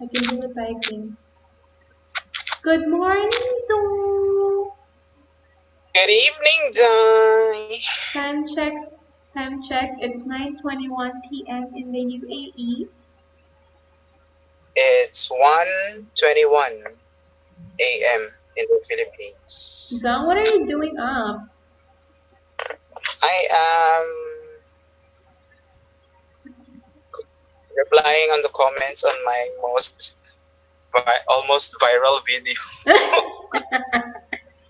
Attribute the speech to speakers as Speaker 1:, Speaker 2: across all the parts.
Speaker 1: I can do the typing. Good morning, Dong.
Speaker 2: Good evening, Di.
Speaker 1: Time checks. Time check. It's 9:21 p.m. in the UAE.
Speaker 2: It's 1:21 a.m. in the Philippines.
Speaker 1: Dong, what are you doing up?
Speaker 2: I am replying on the comments on my almost viral video.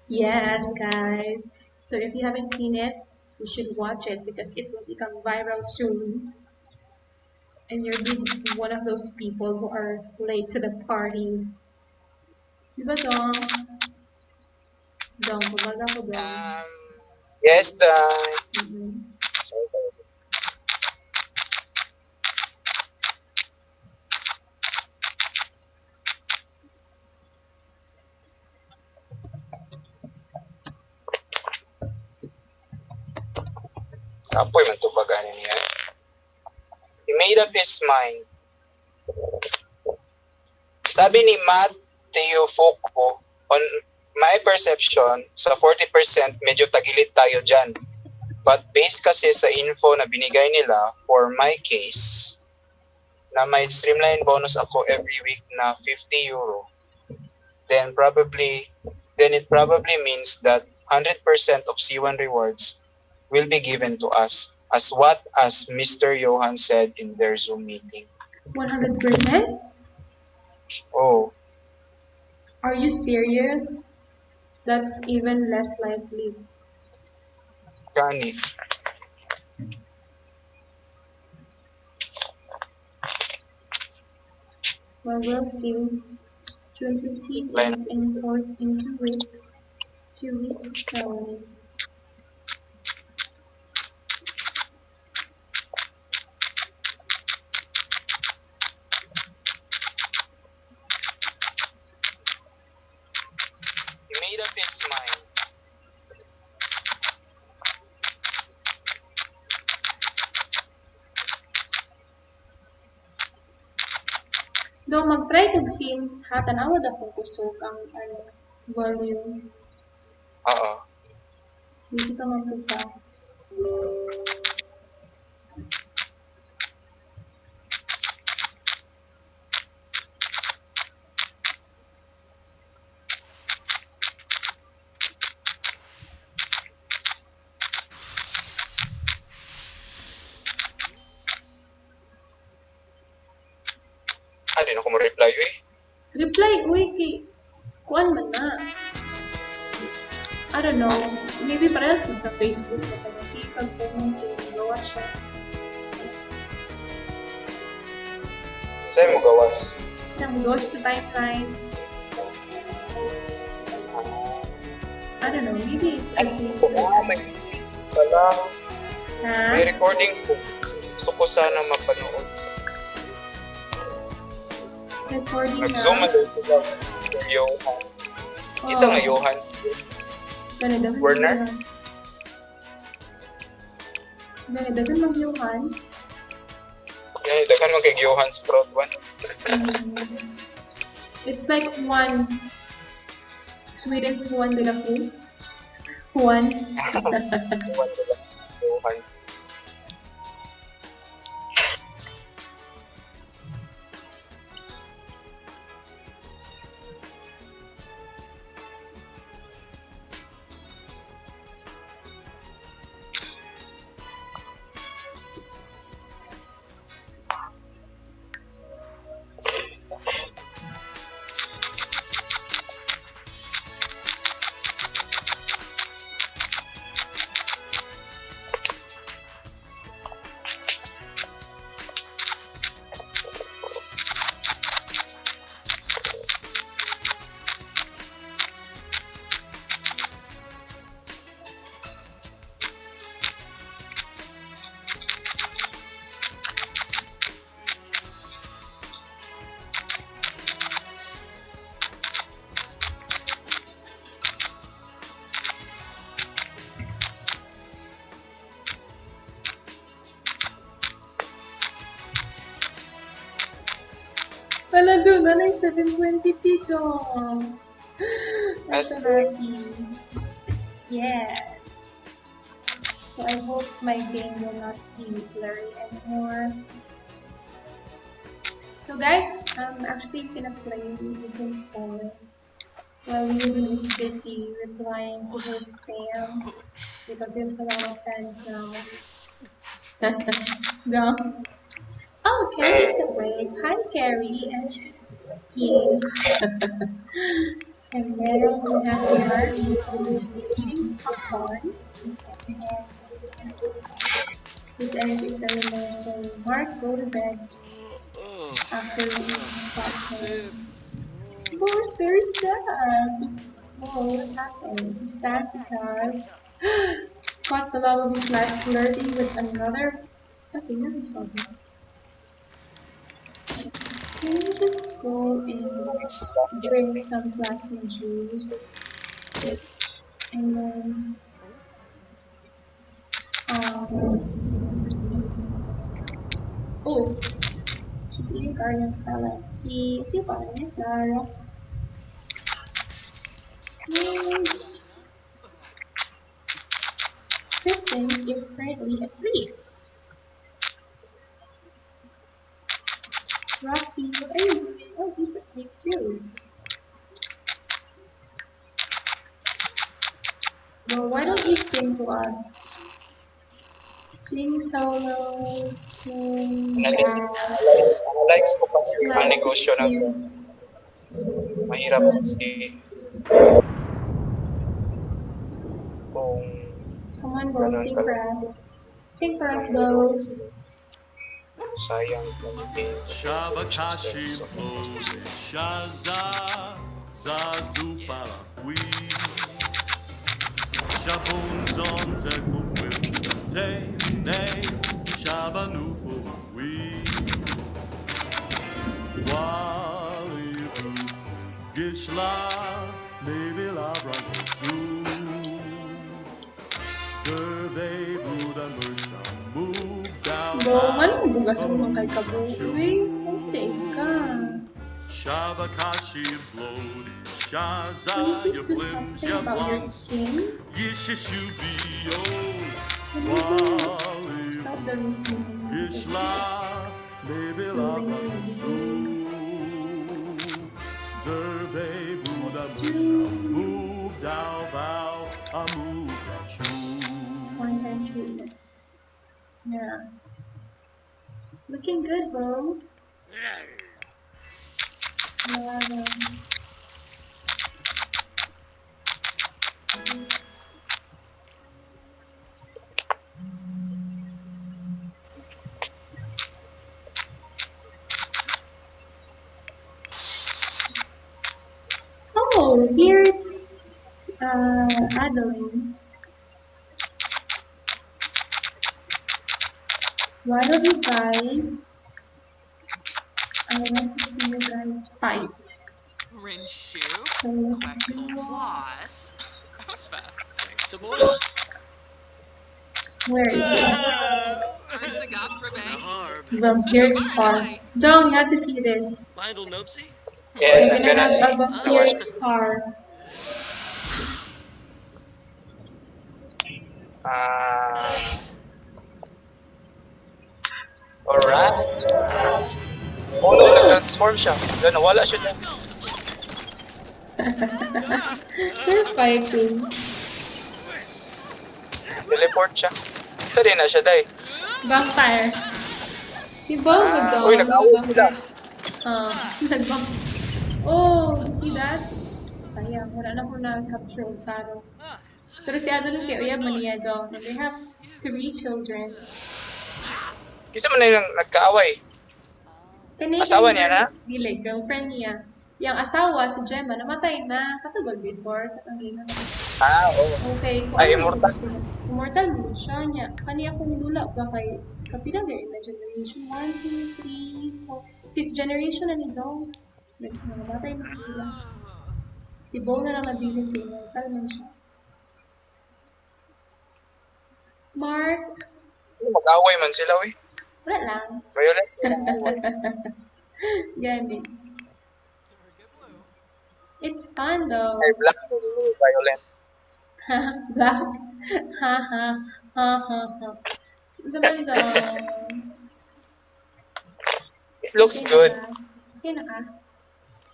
Speaker 1: Yes, guys. So if you haven't seen it, you should watch it because it will become viral soon. And you're one of those people who are late to the party. Diba, Dong? Dong, kumbaga ko, Dong.
Speaker 2: Yes, Di. Apoy man to baganin niya. He made up his mind. Sabi ni Matthew Foucault, on my perception, sa 40% medyo tagilid tayo dyan. But based kasi sa info na binigay nila, for my case, na may streamline bonus ako every week na 50 euro, then it probably means that 100% of C1 rewards will be given to us, as Mr. Johan said in their Zoom meeting.
Speaker 1: 100%?
Speaker 2: Oh.
Speaker 1: Are you serious? That's even less likely.
Speaker 2: Gani.
Speaker 1: Well, we'll see. June 15th is in 2 weeks. 2 weeks, so...
Speaker 2: He made up his mind.
Speaker 1: Do mag-try kog Sims, ha? Tanawad ako kusog ang volume.
Speaker 2: Oo.
Speaker 1: Hindi ka magpupa.
Speaker 2: Di na ko mo-reply eh.
Speaker 1: Reply, uy, kay... Kuan man na. I don't know. Maybe parehas kung sa Facebook na pag-asipag po mo kung gawa siya.
Speaker 2: Sa'yo mo gawas?
Speaker 1: Nang gawa siya sa timeline. I don't know. Maybe it's the same.
Speaker 2: May speed pala.
Speaker 1: Ha?
Speaker 2: May recording po. Gusto ko sana mapanood.
Speaker 1: Recording na.
Speaker 2: Nag-zoom na sa Mr. Johan. Isa nga Johan. Werner?
Speaker 1: Dagan mag-Johan.
Speaker 2: Yan, dagan mo kay Johan Sprout 1.
Speaker 1: It's like one Sweden's Juan de la Cruz. Juan.
Speaker 2: Johan.
Speaker 1: Wala doon, wala yung 720 pico. I'm
Speaker 2: As
Speaker 1: so happy. Yes. So I hope my game will not be blurry anymore. So guys, I'm actually gonna play The Sims 4 while Ruben is busy replying to his fans because he has a lot of fans now. No. Oh, Carrie's awake. Hi, Carrie. And he. And then we have Mark who is eating popcorn. And his energy is very low. So, Mark, go to bed after you eat popcorn. Bo's very sad. Oh, what happened? He's sad because caught the love of his life flirting with another. Okay, not his focus. Can you just go and drink some plasma juice and then oh, she's eating garlic salad. See ba niya, Clara? Sweet. Kristen is currently asleep. Rocky, what are you doing? Oh, he's asleep too. Well, why don't you sing to us? Sing solo, sing loud.
Speaker 2: analyze ko kasi ang
Speaker 1: Nice to
Speaker 2: negosyo
Speaker 1: meet
Speaker 2: na to.
Speaker 1: you.
Speaker 2: Mahirap kasi kung
Speaker 1: Come on, Bo,
Speaker 2: ganun
Speaker 1: sing
Speaker 2: ka
Speaker 1: for
Speaker 2: lang
Speaker 1: us. Sing for us,
Speaker 2: yung
Speaker 1: Bo.
Speaker 2: ulo kasi sayang kung
Speaker 3: Shabakashi Blode Shaza Zazu Parafui Shabon Zon Zekbo Te Ne Shabanufu We Wali Gishla Maybe La Brancosu Survey Buddha Mershna Move down
Speaker 1: Bo, anong bugas mo man kay Kabo? Uy, stay ka.
Speaker 3: Shabakashi Blodi Shaza
Speaker 1: Can you please do
Speaker 3: Yablim
Speaker 1: something about your
Speaker 3: Jablans
Speaker 1: skin?
Speaker 3: Yishishubio
Speaker 1: Can you do?
Speaker 3: Wali
Speaker 1: Stop the routine.
Speaker 3: Ishla Baby Labrasu Zerve Buddha Mushna Move down Bow Amu Gachu
Speaker 1: One time treatment. Yeah. Looking good, Bo. Yeah. Oh, here it's Adeline. Why don't you guys? I want to see you guys fight.
Speaker 4: Rinshu,
Speaker 1: So let's
Speaker 4: Quexel
Speaker 1: do.
Speaker 4: Plus, Ospa,
Speaker 3: Thanks to boy
Speaker 1: Where is it?
Speaker 4: Ursagap Rebe,
Speaker 3: Harb
Speaker 1: Vampiric Spar. Dong, you have to see this.
Speaker 3: Mindel Nopsy
Speaker 2: yes,
Speaker 1: We're
Speaker 2: I'm
Speaker 1: gonna
Speaker 2: gonna
Speaker 1: have
Speaker 2: see
Speaker 1: a vampiric spar.
Speaker 2: alright. Oh no, nag-transform siya. Ganun, wala siya dyan.
Speaker 1: They're fighting.
Speaker 2: Teleport siya. Sa din na siya, day.
Speaker 1: Vampire. Si Bo, good dog.
Speaker 2: Uy, nag-away sila.
Speaker 1: Nag-vamp. Oh, you see that? Sayang, wala na ko na-capture o taro. Pero si Adeline kay Uyab maniya dong. And they have 3 children.
Speaker 2: Isa man na yung nagkaaway.
Speaker 1: Kani
Speaker 2: Asawa niya na?
Speaker 1: Dili, girlfriend niya. Yang asawa, si Gemma, namatay na. Katagod before. Katangina.
Speaker 2: Oo.
Speaker 1: Okay.
Speaker 2: Ay, immortal.
Speaker 1: Immortal mo siya niya. Kani akong lula ba kay kapilang their generation? 1, 2, 3, 4. 5th generation na ni Dong. Namatay mo sila. Si Bo na lang nabilin kay immortal man siya. Mark.
Speaker 2: Mag-away man sila, we.
Speaker 1: Wala lang.
Speaker 2: Violet.
Speaker 1: Gani.
Speaker 4: Sorga blue.
Speaker 1: It's fun
Speaker 2: Ay,
Speaker 1: though.
Speaker 2: black, violent.
Speaker 1: Black. Ha ha ha ha ha. Zaman daw.
Speaker 2: It looks
Speaker 1: Okay na ka?
Speaker 2: good.
Speaker 1: Okay na ka?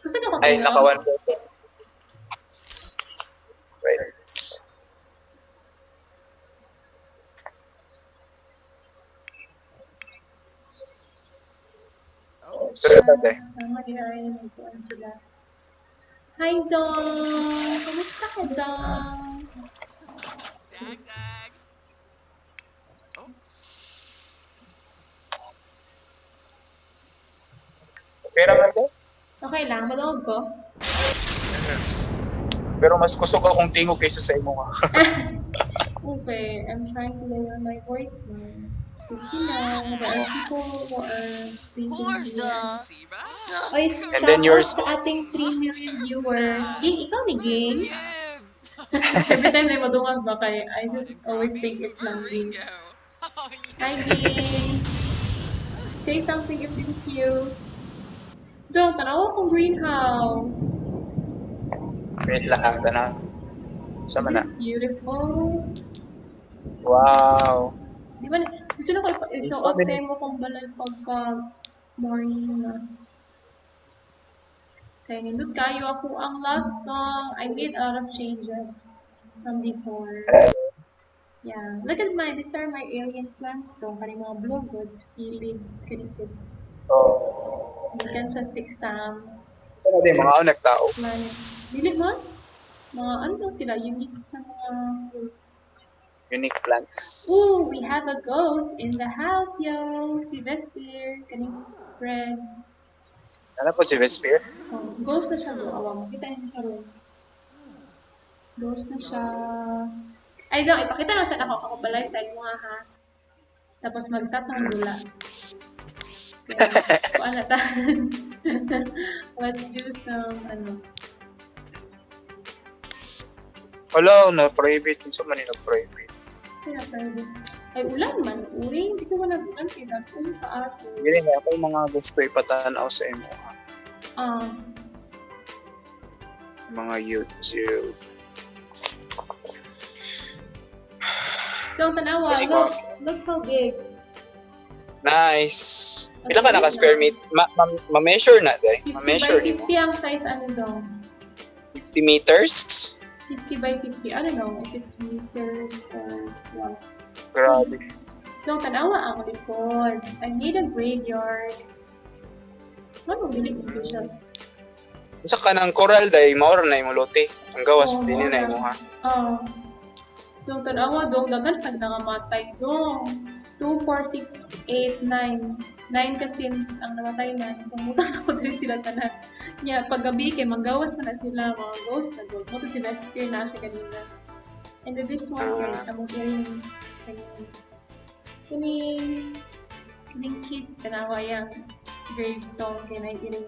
Speaker 1: Gusto niyo ko
Speaker 2: Ay,
Speaker 1: kayo?
Speaker 2: naka 1%. Right. Sorry about that.
Speaker 1: Tama, di na rin nagpuan sila. Hi, Dong! Kamusta ka, Dong?
Speaker 4: Dag dag. Oh,
Speaker 2: Okay naman ko.
Speaker 1: Okay lang, mag-awag ko.
Speaker 2: Pero mas kusog akong tingog kaysa sa imo nga.
Speaker 1: Okay, I'm trying to lower my voice more. Because you know, there are people who are sleeping here.
Speaker 4: Siba?
Speaker 1: Oy,
Speaker 2: And then
Speaker 1: shout
Speaker 2: yours.
Speaker 1: out sa ating 3 million viewers. Ging, ikaw ni Ging.
Speaker 4: Gibbs.
Speaker 1: Every time na madungag ba kay, I just always think it's lang Ging.
Speaker 4: Ringo. Oh,
Speaker 1: Hi,
Speaker 4: yes.
Speaker 1: Ging. Say something if this is you. Don't, tanaw akong greenhouse.
Speaker 2: Wait lang, tana. Sama na.
Speaker 1: Beautiful.
Speaker 2: Wow.
Speaker 1: Di ba, gusto na ko i-show out sa mo kung balay pagka morning na. Kaya nindot kayo ako ang laptop. I made a lot of changes from before. Yeah. Look at these are my alien plants to. Kani mga blue good. Ilid. Kanipid.
Speaker 2: Oh.
Speaker 1: Gikan sa 6
Speaker 2: Ano din, mga anak tao.
Speaker 1: planets. Dili man? Mga ano lang sila? Unique na mga...
Speaker 2: Unique plants.
Speaker 1: Ooh, we have a ghost in the house, yo. Si Vesper. Kaning friend.
Speaker 2: Ano po si Vesper?
Speaker 1: Oh, ghost na siya, bro. Awang, kita niyo siya, bro. Ghost na siya. Ay, daw, ipakita lang sa ako balay sa inyo, ha. Tapos mag-start ng dula. Okay. Kuan na ta. Let's do some, ano.
Speaker 2: Wala, na-private. Minsan man na-private.
Speaker 1: Sino pwede? Ay, ulan man. Uy, hindi ko nag-ulan. Kaya kung paato.
Speaker 2: Hindi nga ako mga gusto ipatanaw sa imo. Mga YouTube.
Speaker 1: Don't tanawa.
Speaker 2: Kasi
Speaker 1: Look how big.
Speaker 2: Nice. Ilan ka naka-square meter? Ma-measure na, day.
Speaker 1: 50
Speaker 2: Ma-measure
Speaker 1: by
Speaker 2: mo.
Speaker 1: 50 ang size, ano daw.
Speaker 2: 50 meters?
Speaker 1: 50 by 50. I don't know if it's meters or what.
Speaker 2: Grabe.
Speaker 1: Don't tanawa ang likod. I need a graveyard. Ano, bili ko siya.
Speaker 2: Sa kanang coral, day, maura na yung lote. Ang gawas, din na yung ha.
Speaker 1: Don't tanawa, dong, dagan ka nangamatay, dong. 2, 4, 6, 8, 9. 9 kasi ang namatay na. Pumutang ako din sila tanan. Yeah, paggabi kay manggawas man na sila, mga ghost na gold. Muto si Vesper na siya kanina. And then this one, guys, among iring kining kid, tanawa yung gravestone, kaya na iring.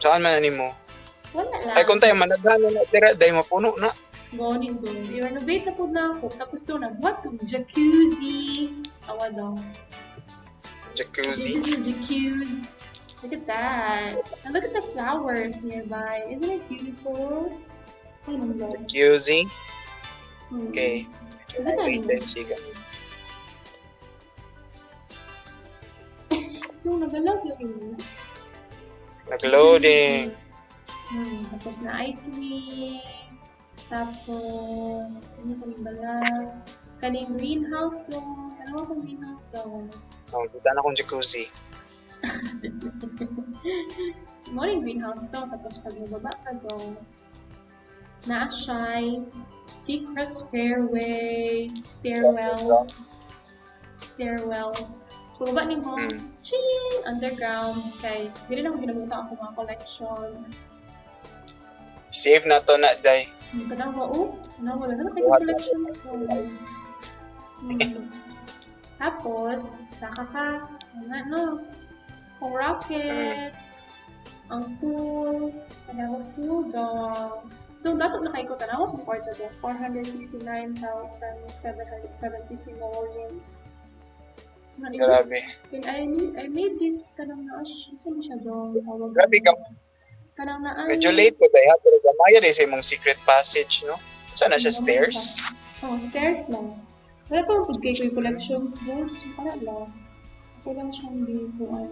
Speaker 2: Saan man ani mo?
Speaker 1: Wala lang.
Speaker 2: Ay, kung tayo managano na, tira, day, mapuno na.
Speaker 1: Gonin doon. I-renovate na po na ako. Tapos doon, nagbuhat kong jacuzzi. Awa daw.
Speaker 2: Jacuzzi.
Speaker 1: This is a jacuzzi. Look at that. And look at the flowers nearby. Isn't it beautiful? Ay, nang love.
Speaker 2: Jacuzzi. Okay.
Speaker 1: Look at
Speaker 2: Wait,
Speaker 1: that.
Speaker 2: let's see.
Speaker 1: Yung nagalag yun.
Speaker 2: Nag-loading.
Speaker 1: Tapos na ice wing. Tapos, ano kaming balag? Kaning greenhouse doon. Ano akong greenhouse doon?
Speaker 2: Oh, kita na akong jacuzzi.
Speaker 1: Morning greenhouse to. Tapos pag nababa ka doon, na-shy, secret stairwell. So, baba ni mo, ching, underground. Kay, hindi na ako ginabutan ako mga collections.
Speaker 2: Save na to na, day.
Speaker 1: Tanawa, wala na kayo collections ko. Tapos, saka ka, ang rocket, ang pool, tanawa pool dog. Doon, dato na kayo ko tanawa kung kwarto doon. 469,770 simoleons.
Speaker 2: Grabe.
Speaker 1: I made this kanang naa saan siya dong tawag
Speaker 2: Grabe ka.
Speaker 1: kanang naa
Speaker 2: Medyo late po dahil pero gamaya rin sa imong secret passage, no? Saan na siya,
Speaker 1: Ano naman
Speaker 2: stairs?
Speaker 1: Oh, stairs lang. Wala pa akong kay collections books. Wala lang. Ako lang siyang bibuan.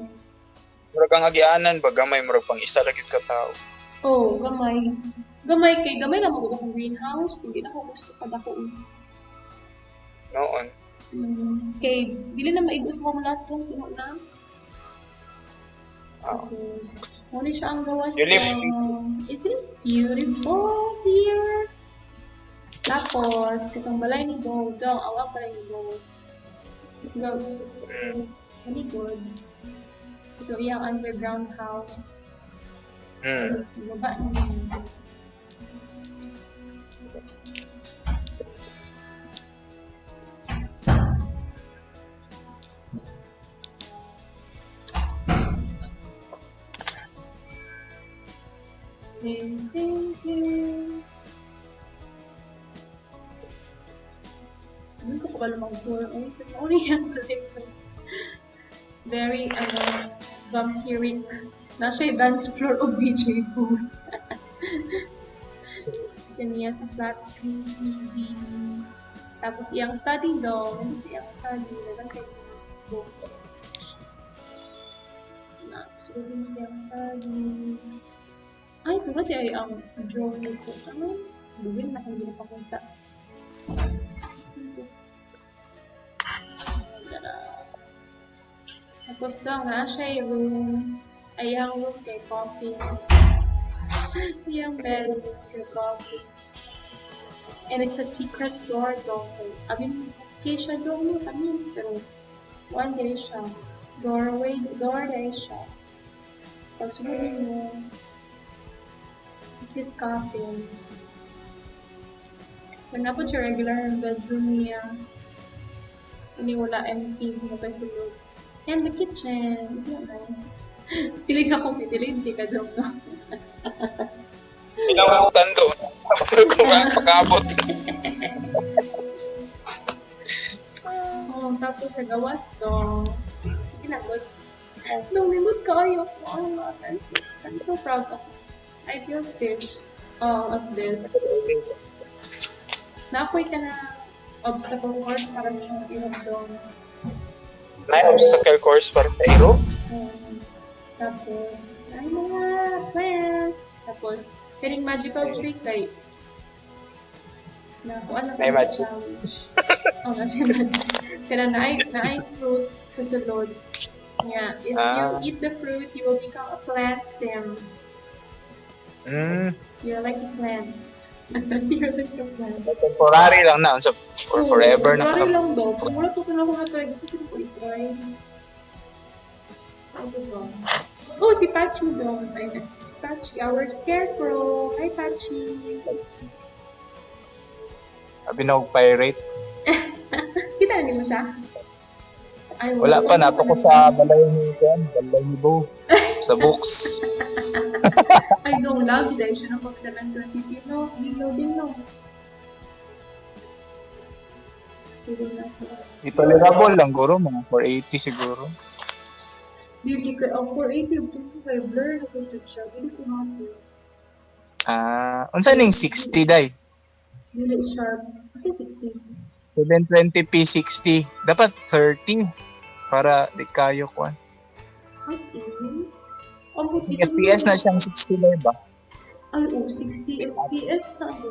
Speaker 2: Murag kang agianan ba gamay murag pang isa lagi ka tao.
Speaker 1: Oh, gamay. Gamay lang mag akong greenhouse. Hindi na ako gusto kadako.
Speaker 2: Noon.
Speaker 1: Kay, dili na maigos ko lahat kung tino na.
Speaker 2: Ah.
Speaker 1: Tapos, muna siya ang gawas
Speaker 2: You live-
Speaker 1: Is it beautiful here? Tapos, itong balay ni Gold, ang awa pa rin ni Gold. Really good. Ito iyang underground house. Baba niya. Ting, ting, ting. Hindi ko pa lumang-tour. Only yung very, vampiric. Nasa yung dance floor o BJ booth. Kanya sa flat screen TV. Tapos, iyang study daw. Iyang study. Nalang kayo books. Sulit mo siyang study. Ay, pagkat ay ang drawing ko. Ano? Buwin na kung hindi napapunta. Tapos daw nga siya yung room. Ay, ang room kay coffee. Yung bed kay coffee. And it's a secret door daw. I mean, kaya siya daw mo kami. Pero, one day siya. Door day siya. Pag sunodin mo, it's his coffin. When napot siya regular bedroom niya, hindi wala empty, hindi pa sulod. And the kitchen, isn't that nice? Pilig ako, hindi ka daw, no?
Speaker 2: Ilang ako tando. Kung pag-abot.
Speaker 1: Tapos sa gawas to, ginagod. Lumimot kayo. I'm so proud of you. I built this, all of this. Naapoy ka na obstacle course para sa mga ilog doon.
Speaker 2: May obstacle course para sa Aero?
Speaker 1: Tapos, ay mga plants. Tapos, piling magical trick kay na kung ano
Speaker 2: May
Speaker 1: pa
Speaker 2: magic.
Speaker 1: sa challenge. Kasi magic. Kaya na fruit sa sulod. Yeah, if you eat the fruit, you will become a plant sim. You're like a plant. You're like a plant.
Speaker 2: Temporary lang na. So, for forever na
Speaker 1: Temporary
Speaker 2: ka.
Speaker 1: lang daw. Kung wala po ko na ako na-try, gusto ko i-try. Ano ba? Oh, si Pachi daw. Si Pachi, our scarecrow. Hi, Pachi.
Speaker 2: Binog pirate.
Speaker 1: Kita na mo siya? Ay,
Speaker 2: Wala pa, nato ko sa balay ni Bo. Sa books.
Speaker 1: I don't love you dahil siya na pag 720 pinos. Dino.
Speaker 2: Tolerable lang, guro. Mga 480 siguro.
Speaker 1: Dili ka, 480, 25 blur na kung siya. Dili ko happy.
Speaker 2: Unsa ning 60 day?
Speaker 1: Dili sharp. Kasi 60.
Speaker 2: 720p 60. Dapat 30 para di kayo kuan.
Speaker 1: As in? Ang buti
Speaker 2: FPS na siyang 60 day ba?
Speaker 1: Ay, 60 FPS na ako.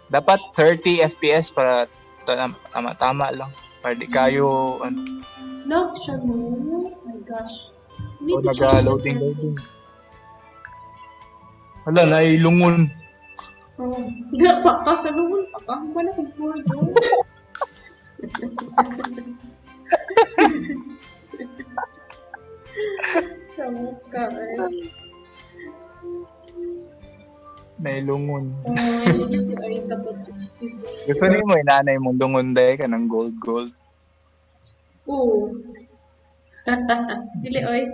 Speaker 2: Dapat 30 FPS para tama lang. Para di kayo
Speaker 1: Lock siya mo. Oh my gosh.
Speaker 2: o nag-loading. Hala, nailungon.
Speaker 1: Oh, pa sa loob. Ang wala kong floor doon. Sa mukha eh.
Speaker 2: Nailungon.
Speaker 1: Ay, dapat 60.
Speaker 2: Gusto niyo mo inanay mong lungon day ka ng gold.
Speaker 1: Oo. Dili, oy.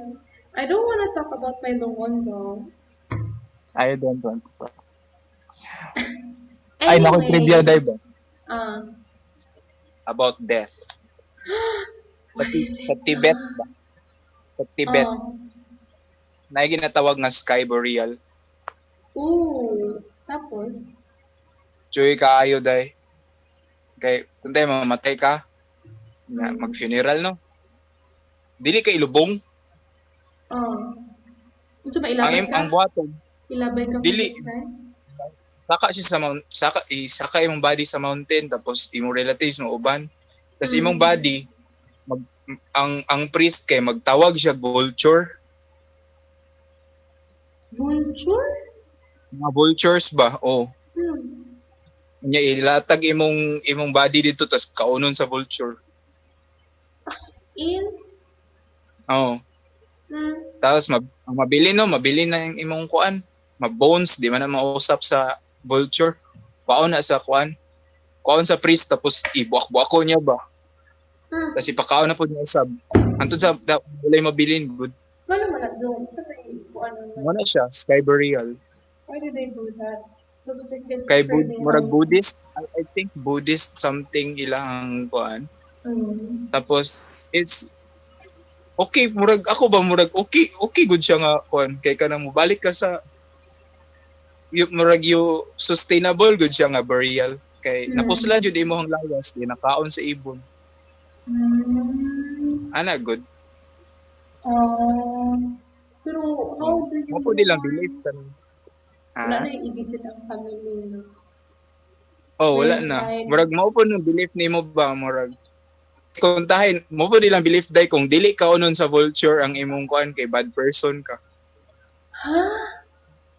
Speaker 1: I don't wanna talk about my lungon though.
Speaker 2: I don't want to talk. Ay, naku, trivia day ba? About death.
Speaker 1: What is
Speaker 2: Sa
Speaker 1: it?
Speaker 2: Tibet ba? Sa Tibet
Speaker 1: Oh.
Speaker 2: na ginatawag nga sky boreal.
Speaker 1: Ooh. Tapos?
Speaker 2: Joy kaayo day. Kay kung tayo mamatay ka,
Speaker 1: Mm.
Speaker 2: mag-funeral no. Dili kay ilubong.
Speaker 1: Oh. Unsa ba ilabay ka?
Speaker 2: Ang buhaton
Speaker 1: Ilabay ka from
Speaker 2: dili
Speaker 1: the sky?
Speaker 2: saka siya sa mount, saka imong body sa mountain tapos imong relatives mo uban. Tapos imong
Speaker 1: Mm.
Speaker 2: body ang priest kay magtawag siya vulture.
Speaker 1: Vulture?
Speaker 2: Mga vultures ba? Oh.
Speaker 1: Hmm.
Speaker 2: Nya ilatag imong body dito tapos kaunon sa vulture.
Speaker 1: As in?
Speaker 2: Oh.
Speaker 1: Hmm.
Speaker 2: Tapos mabili na yung imong kuan. Mabones, di man na mausap sa vulture. Paon na sa kuan. Kuan sa priest tapos ibuak-buako niya ba.
Speaker 1: Hmm.
Speaker 2: Tapos ipakaon na po niya sa antod sa walay mabilin good.
Speaker 1: Wala man na doon. Sa may ano na.
Speaker 2: Mo na siya sky burial.
Speaker 1: Why do they do that? Looks like this
Speaker 2: Kay
Speaker 1: for the
Speaker 2: murag Buddhist, I think Buddhist something ilang kuan.
Speaker 1: Mm.
Speaker 2: Tapos it's okay murag ako ba murag okay good siya nga kuan kay kanang mobalik ka sa murag sustainable good siya nga burial kay napuslan jud imong lawas kay nakaon sa ibon. Ana good.
Speaker 1: Pero how do you
Speaker 2: Mo po nilang
Speaker 1: mourn?
Speaker 2: believe kan.
Speaker 1: Wala na yung i-visit ang family, no?
Speaker 2: Oh,
Speaker 1: Sa
Speaker 2: wala
Speaker 1: yung
Speaker 2: na.
Speaker 1: side.
Speaker 2: Murag mao po ng belief nimo ba murag kung tahin mo po nilang belief day kung dili ka unon sa vulture ang imong kuan kay bad person ka.
Speaker 1: Ha?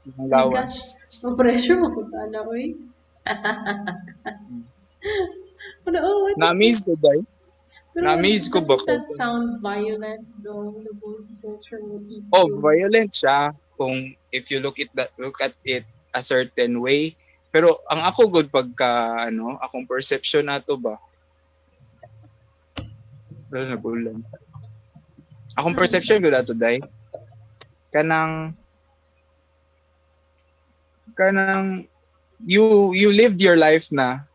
Speaker 2: Imong
Speaker 1: My gosh.
Speaker 2: lawas.
Speaker 1: Ma-pressure mo kung na, uy. Ano, oh, what is
Speaker 2: Na-amaze
Speaker 1: that?
Speaker 2: ko day.
Speaker 1: Pero
Speaker 2: Na-amaze ko ba
Speaker 1: doesn't
Speaker 2: ko?
Speaker 1: that sound violent, though? The vulture will eat
Speaker 2: Oh,
Speaker 1: you.
Speaker 2: violent siya kung if you look at it a certain way. Pero ang ako good pagka akong perception nato ba. Wala na bulan. Akong perception good ato day. Kanang you lived your life na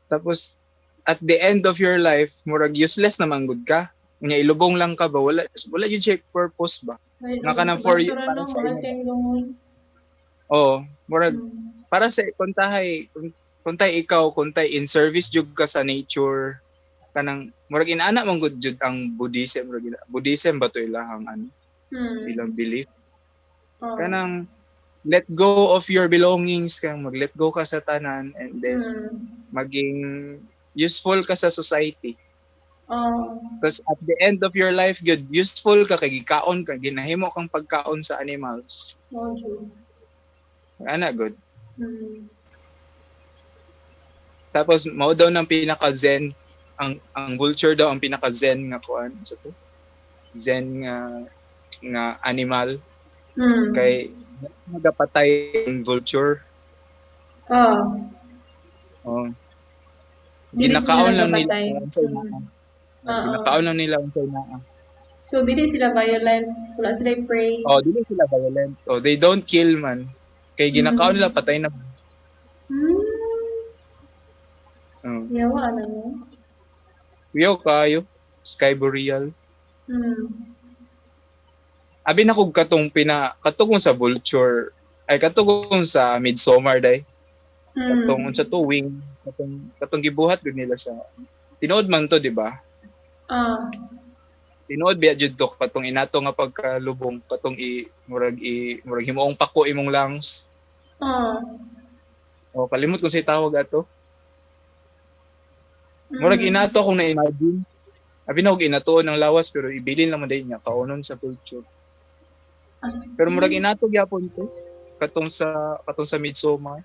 Speaker 2: tapos at the end of your life murag useless naman good ka nya ilubong lang ka ba wala yung check purpose ba
Speaker 1: Well,
Speaker 2: nga kanang for you
Speaker 1: restaurant,
Speaker 2: para
Speaker 1: no?
Speaker 2: sa
Speaker 1: Mahal
Speaker 2: inyo
Speaker 1: kayong lungon.
Speaker 2: murag
Speaker 1: Hmm.
Speaker 2: para sa kuntay ikaw kuntay in service jud ka sa nature kanang murag inana man gud jud ang Buddhism ba to ilang ilang belief
Speaker 1: Oh.
Speaker 2: kanang let go of your belongings kang mag-let go ka sa tanan and then maging useful ka sa society.
Speaker 1: Oh.
Speaker 2: Tapos at the end of your life, good, useful ka, kay gikaon ka, ginahimo kang pagkaon sa animals.
Speaker 1: Oh, true.
Speaker 2: Ana, good.
Speaker 1: Hmm.
Speaker 2: Tapos, mao daw ng pinaka-zen, ang vulture daw ang pinaka-zen nga kuan. So, zen nga animal. Kay, nagapatay ang vulture.
Speaker 1: Oh.
Speaker 2: Oh.
Speaker 1: Dili
Speaker 2: Ginakaon
Speaker 1: sila
Speaker 2: lang nila
Speaker 1: nagapatay.
Speaker 2: ang sa inaa.
Speaker 1: Oo.
Speaker 2: Ginakaon lang nila ang sa inaa.
Speaker 1: So, dili sila violent. Wala sila pray.
Speaker 2: Oh, dili sila violent. Oh, they don't kill man. Kay ginakaon nila patay na. Oh.
Speaker 1: Yawa na mo.
Speaker 2: Wiyo kayo. Sky boreal. Abi na kog katong sa vulture. Ay katong sa midsummer day. Katong sa tuwing katong gibuhat gud nila sa tinuod man to, di ba? Tinuod biya jud to katong inato nga pagkalubong katong murag himuong pako imong lungs. Oh, kalimot ko sa tawag ato. Murag inato akong na-imagine. Abi na kog inatuon ng lawas pero ibilin lang man day niya kaunon sa culture. Pero murag inato gyapon to katong sa midsummer.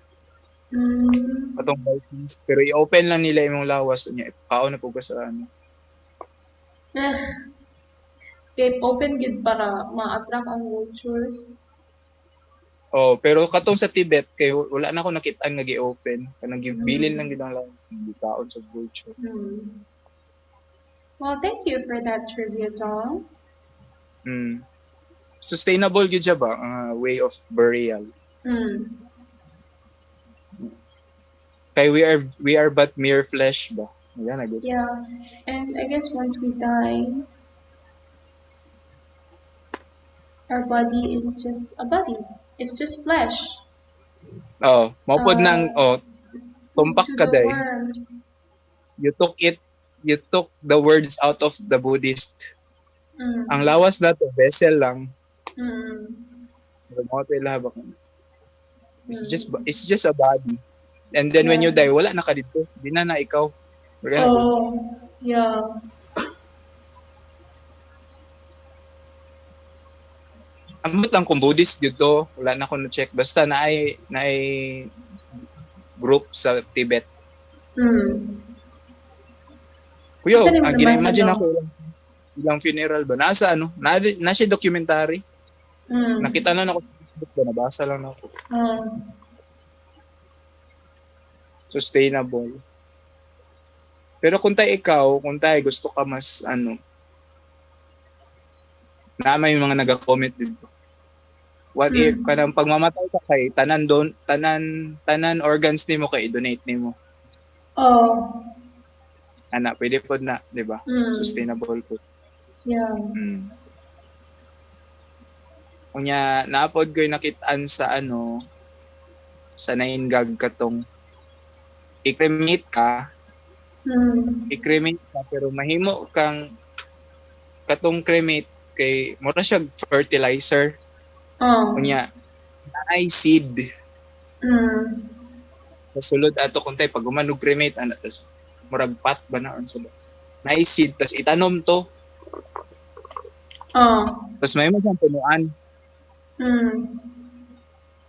Speaker 2: Katong Vikings. Pero i-open lang nila imong lawas niya. Kaon na po ka sa ano.
Speaker 1: Kaya open gid para ma-attract ang vultures.
Speaker 2: Oh, pero katong sa Tibet kay wala na ako nakita nga gi-open. Kanang gibilin lang gid ang lawas. Kaon sa vulture.
Speaker 1: Well, thank you for that trivia, Tom.
Speaker 2: Sustainable gid siya ba? Way of burial. Kay we are but mere flesh ba? Ayan, nagot.
Speaker 1: Yeah. And I guess once we die, our body is just a body. It's just flesh.
Speaker 2: Oh, maupod
Speaker 1: Uh,
Speaker 2: nang, oh,
Speaker 1: Food
Speaker 2: tumpak
Speaker 1: to
Speaker 2: ka
Speaker 1: the
Speaker 2: day.
Speaker 1: worms.
Speaker 2: You took the words out of the Buddhist. Ang
Speaker 1: Mm.
Speaker 2: lawas na to, vessel lang.
Speaker 1: Mm.
Speaker 2: It's
Speaker 1: Mm.
Speaker 2: just a body. And then when
Speaker 1: Yeah.
Speaker 2: you die, wala na ka dito. Di na ikaw. Wala na good.
Speaker 1: Oh, yeah.
Speaker 2: Ambot lang kung Buddhist dito, wala na ko na-check. Basta na ay group sa Tibet.
Speaker 1: Mm.
Speaker 2: Kuya,
Speaker 1: Isa rin mo nabasa
Speaker 2: gina-imagine
Speaker 1: daw.
Speaker 2: ako ilang funeral ba? Nasa ano? Na siya documentary.
Speaker 1: Mm.
Speaker 2: Nakita na ako sa Facebook ba? Nabasa lang ako. Sustainable. Pero kung tayo gusto ka mas ano, na may mga naga-comment dito. What if kanang pagmamatay ka kay tanan organs nimo kay i-donate nimo.
Speaker 1: Oh.
Speaker 2: Ana, pwede pod na, di ba?
Speaker 1: Mm.
Speaker 2: Sustainable po.
Speaker 1: Yeah.
Speaker 2: Kunya naapod ko nakitaan sa ano sa 9gag katong i-cremate ka pero mahimo kang katong cremate kay mura siya fertilizer.
Speaker 1: Oh.
Speaker 2: Kunya naay seed. Sa sulod ato kung tayo pag umanog cremate ana tas murag pat ba na sulod. Naay seed tas itanom to.
Speaker 1: Oh.
Speaker 2: Tas may mo siyang punuan.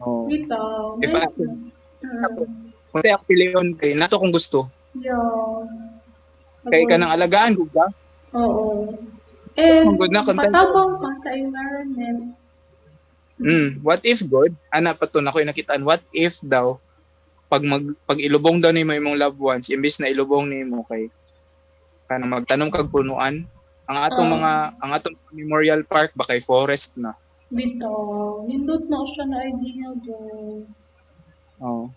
Speaker 2: Oh.
Speaker 1: Bitaw.
Speaker 2: If
Speaker 1: Nice.
Speaker 2: kung tayo piliyon kay nato kung gusto.
Speaker 1: Yeah.
Speaker 2: Kay kanang alagaan ko ba?
Speaker 1: Oo. And
Speaker 2: good na content.
Speaker 1: matabang pa sa environment.
Speaker 2: What if God? Ana pa to na ko nakitaan. What if daw pag ilubong daw nimo imong loved ones imbis na ilubong nimo kay kanang magtanom kag punuan ang atong memorial park ba kay forest na.
Speaker 1: Bitaw. Nindot na siya na idea doon.
Speaker 2: Oh.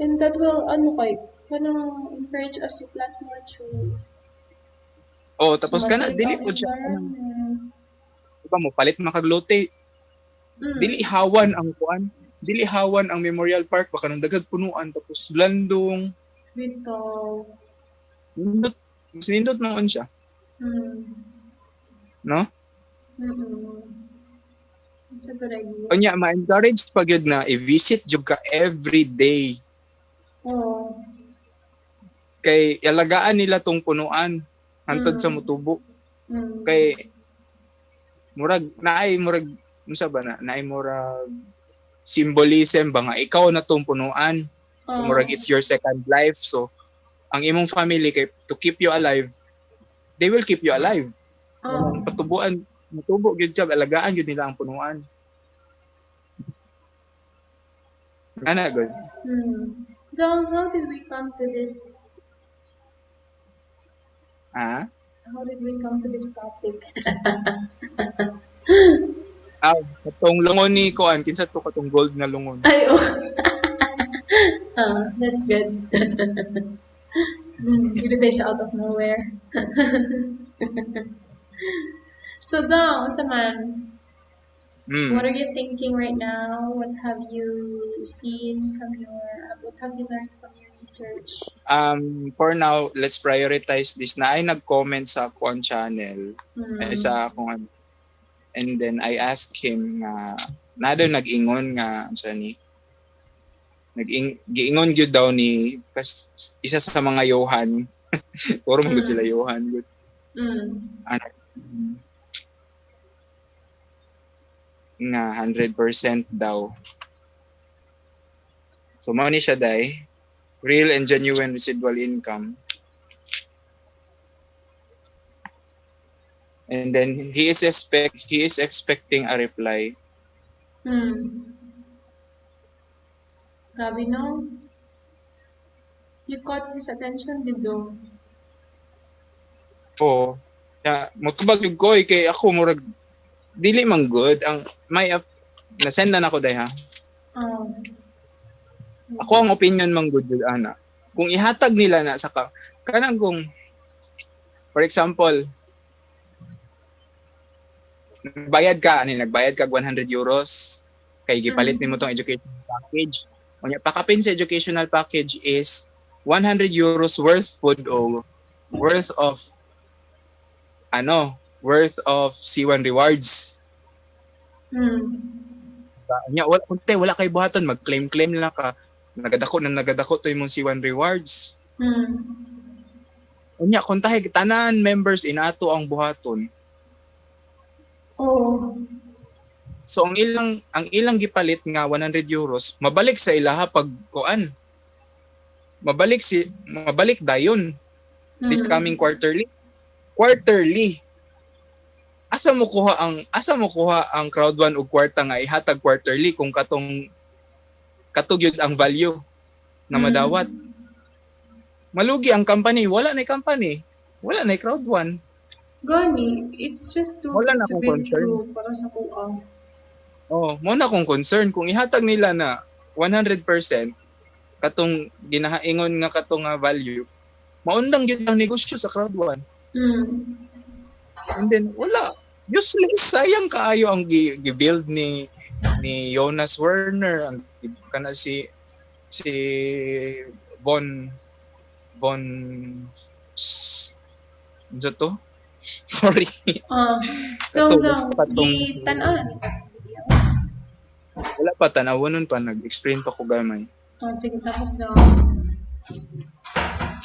Speaker 1: And that will encourage us to plant more trees.
Speaker 2: Oh, tapos kana
Speaker 1: Sumasave
Speaker 2: dili
Speaker 1: ang
Speaker 2: po siya
Speaker 1: environment.
Speaker 2: diba mo palit makaglote. Dili hawan ang kuan. Dili hawan ang memorial park baka nang dagag punuan tapos landong.
Speaker 1: Bitaw.
Speaker 2: Nindot noon siya. No?
Speaker 1: It's a good idea.
Speaker 2: Kanya ma-encourage pag yun na i-visit jud ka every day.
Speaker 1: Oh.
Speaker 2: Kay alagaan nila tong punuan hantod sa mutubo. Kay murag unsa ba naay murag symbolism ba nga ikaw na tong punuan. Murag it's your second life. So ang imong family kay to keep you alive, they will keep you alive. Patubuan, mutubo gyud siya, alagaan gyud nila ang punuan. Ana good.
Speaker 1: So how did we come to this? How did we come to this topic?
Speaker 2: Katong lungon ni kuan kinsa to katong gold na lungon.
Speaker 1: Ay, oh. That's good. Hindi siya out of nowhere. So, Dong, man, what are you thinking right now? What have you seen what have you learned from your research?
Speaker 2: For now, let's prioritize this na ay nag-comment sa kuan channel. Sa akong and then I asked him na daw nag-ingon nga unsa ni giingon gyud daw ni isa sa mga Johan. Puro man sila Johan good. Nga 100% daw. So mao ni siya dai real and genuine residual income. And then he is expecting a reply.
Speaker 1: Grabe, no? You caught his attention, dito.
Speaker 2: Oo. Mutubag yung koy kay ako murag dili man good ang may na-send na nako dai ha. Ako ang opinion man good ana. kung ihatag nila na sa kanang kung for example nagbayad ka 100 euros kay gipalit nimo tong educational package. Unya pakapin sa educational package is 100 euros worth of C1 rewards. Nya wala kay buhaton mag-claim lang ka. Nagadako to imong C1 rewards. Unya kung tahi tanan members inato ang buhaton.
Speaker 1: Oh.
Speaker 2: So ang ilang gipalit nga 100 euros mabalik sa ilaha pag kuan. Mabalik dayon this coming quarterly. Asa mo kuha ang crowd 1 og kwarta nga ihatag quarterly kung katugyod ang value na madawat. Malugi ang company, wala na company. Wala na crowd 1.
Speaker 1: Gani, it's just too
Speaker 2: Wala na
Speaker 1: to
Speaker 2: akong
Speaker 1: be
Speaker 2: concern.
Speaker 1: true para sa kuang.
Speaker 2: Mo na akong concern kung ihatag nila na 100% katong ginahaingon nga katong value. Maundang gyud ang negosyo sa crowd 1. And then wala. Useless, sayang kaayo ang gi-build ni Jonas Werner, ang kana si Von to? Sorry. Wala pa tanawonon pa nag-explain pa ko gamay.
Speaker 1: Sige, tapos na.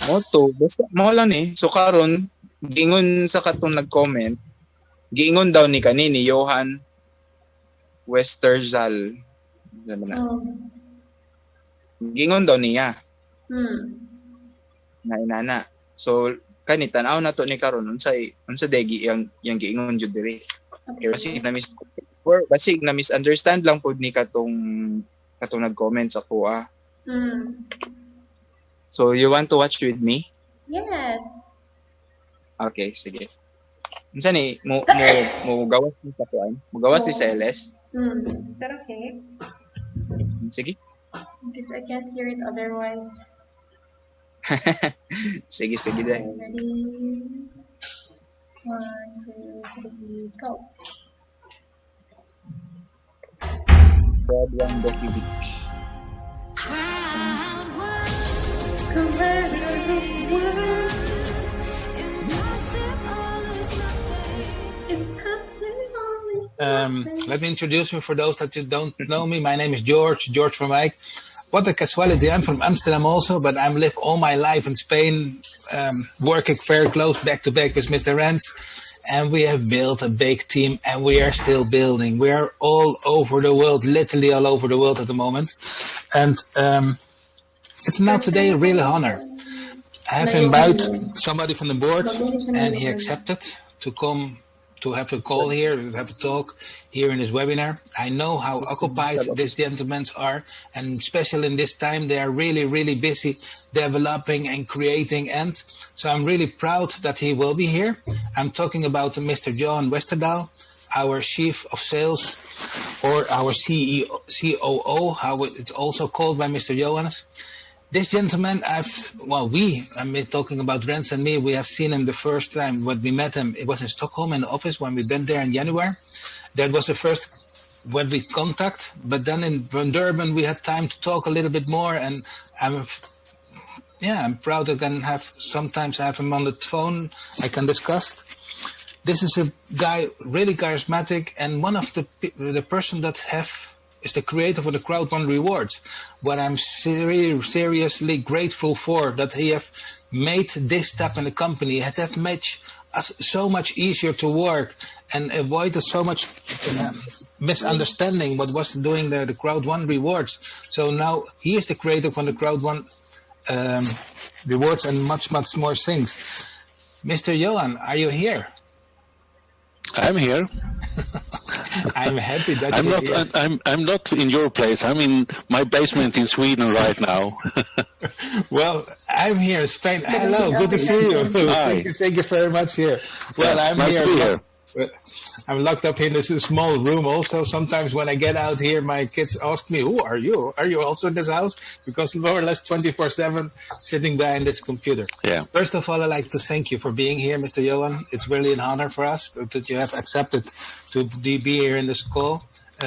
Speaker 2: Basta mo lang so karon giingon sa katong nag-comment, giingon daw ni Johan Westerzal. Giingon daw niya. Na inana. So kani tanaw na to ni karon unsa degi yang giingon jud diri. Kasi na misunderstand lang pud ni katong nag-comment sa kuha. So you want to watch with me?
Speaker 1: Yes.
Speaker 2: Okay, sige. Unsa ni mo gawas ni katuan? Mo gawas ni sa LS?
Speaker 1: Is that okay?
Speaker 2: Sige.
Speaker 1: Because I can't hear it otherwise.
Speaker 2: sige dai.
Speaker 1: Ready? 1, 2, 3, go.
Speaker 2: Crowd 1 Doki Beach.
Speaker 5: Let me introduce me for those that you don't know me. My name is George from Mike. What a casualty. I'm from Amsterdam also, but I live all my life in Spain, working very close back to back with Mr. Rens. And we have built a big team and we are still building. We are all over the world, literally all over the world at the moment. And it's now today a real honor. I have invited somebody from the board and he accepted to come to have a call here, to have a talk here in this webinar. I know how occupied these gentlemen are, and especially in this time, they are really, really busy developing and creating. And so I'm really proud that he will be here. I'm talking about Mr. John Westerdahl, our Chief of Sales, or our COO, how it's also called by Mr. Johannes. This gentleman, I'm talking about Rens and me, we have seen him the first time when we met him. It was in Stockholm in the office when we went there in January. That was the first when we contact. But then in Durban, we had time to talk a little bit more. And I'm proud I can sometimes have him on the phone. I can discuss. This is a guy really charismatic and one of the person that is the creator for the Crowd One Rewards. What I'm seriously grateful for that he have made this step in the company. It have made us so much easier to work and avoided so much misunderstanding what was doing the Crowd One Rewards. So now he is the creator for the Crowd One Rewards and much, much more things. Mr. Johan, are you here?
Speaker 6: I'm here.
Speaker 5: I'm happy that you're here.
Speaker 6: I'm not in your place. I'm in my basement in Sweden right now.
Speaker 5: Well, I'm here in Spain. Hello, good to see you.
Speaker 6: Hi.
Speaker 5: Thank you very much here.
Speaker 6: Well, I'm nice
Speaker 5: here.
Speaker 6: To be here.
Speaker 5: I'm locked up in this small room also. Sometimes when I get out here, my kids ask me, who are you? Are you also in this house? Because more or less 24/7 sitting behind this computer.
Speaker 6: Yeah.
Speaker 5: First of all, I'd like to thank you for being here, Mr. Johan. It's really an honor for us that you have accepted to be here in this call.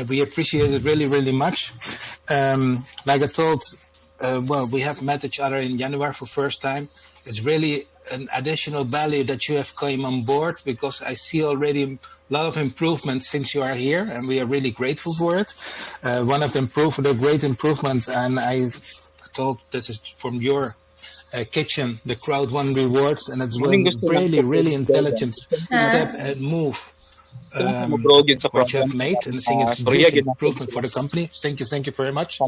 Speaker 5: We appreciate it really, really much. Like I told, we have met each other in January for first time. It's really an additional value that you have come on board, because I see already a lot of improvements since you are here, and we are really grateful for it. One of the great improvements, and I told this is from your kitchen, the crowd one rewards, and it's really intelligent step and move. What you have made, and I think it's a huge improvement for the company. Thank you very much.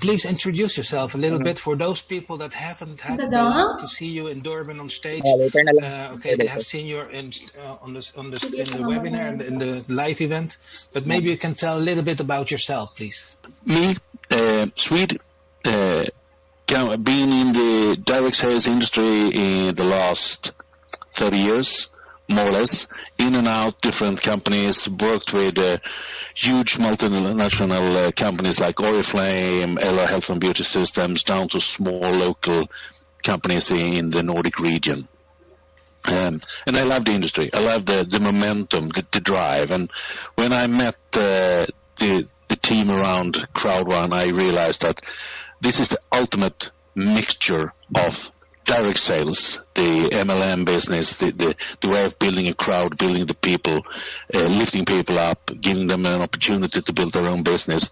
Speaker 5: Please introduce yourself a little bit for those people that haven't had the luck to see you in Durban on stage. Okay, they have seen you in the webinar and in the live event, but maybe you can tell a little bit about yourself, please.
Speaker 6: Me, Swede, being in the direct sales industry in the last 30 years, more or less, in and out different companies, worked with huge multinational companies like Oriflame, LR Health and Beauty Systems, down to small local companies in the Nordic region. And I love the industry. I love the momentum, the drive. And when I met the team around CrowdRun, I realized that this is the ultimate mixture of direct sales, the MLM business, the way of building a crowd, building the people, lifting people up, giving them an opportunity to build their own business,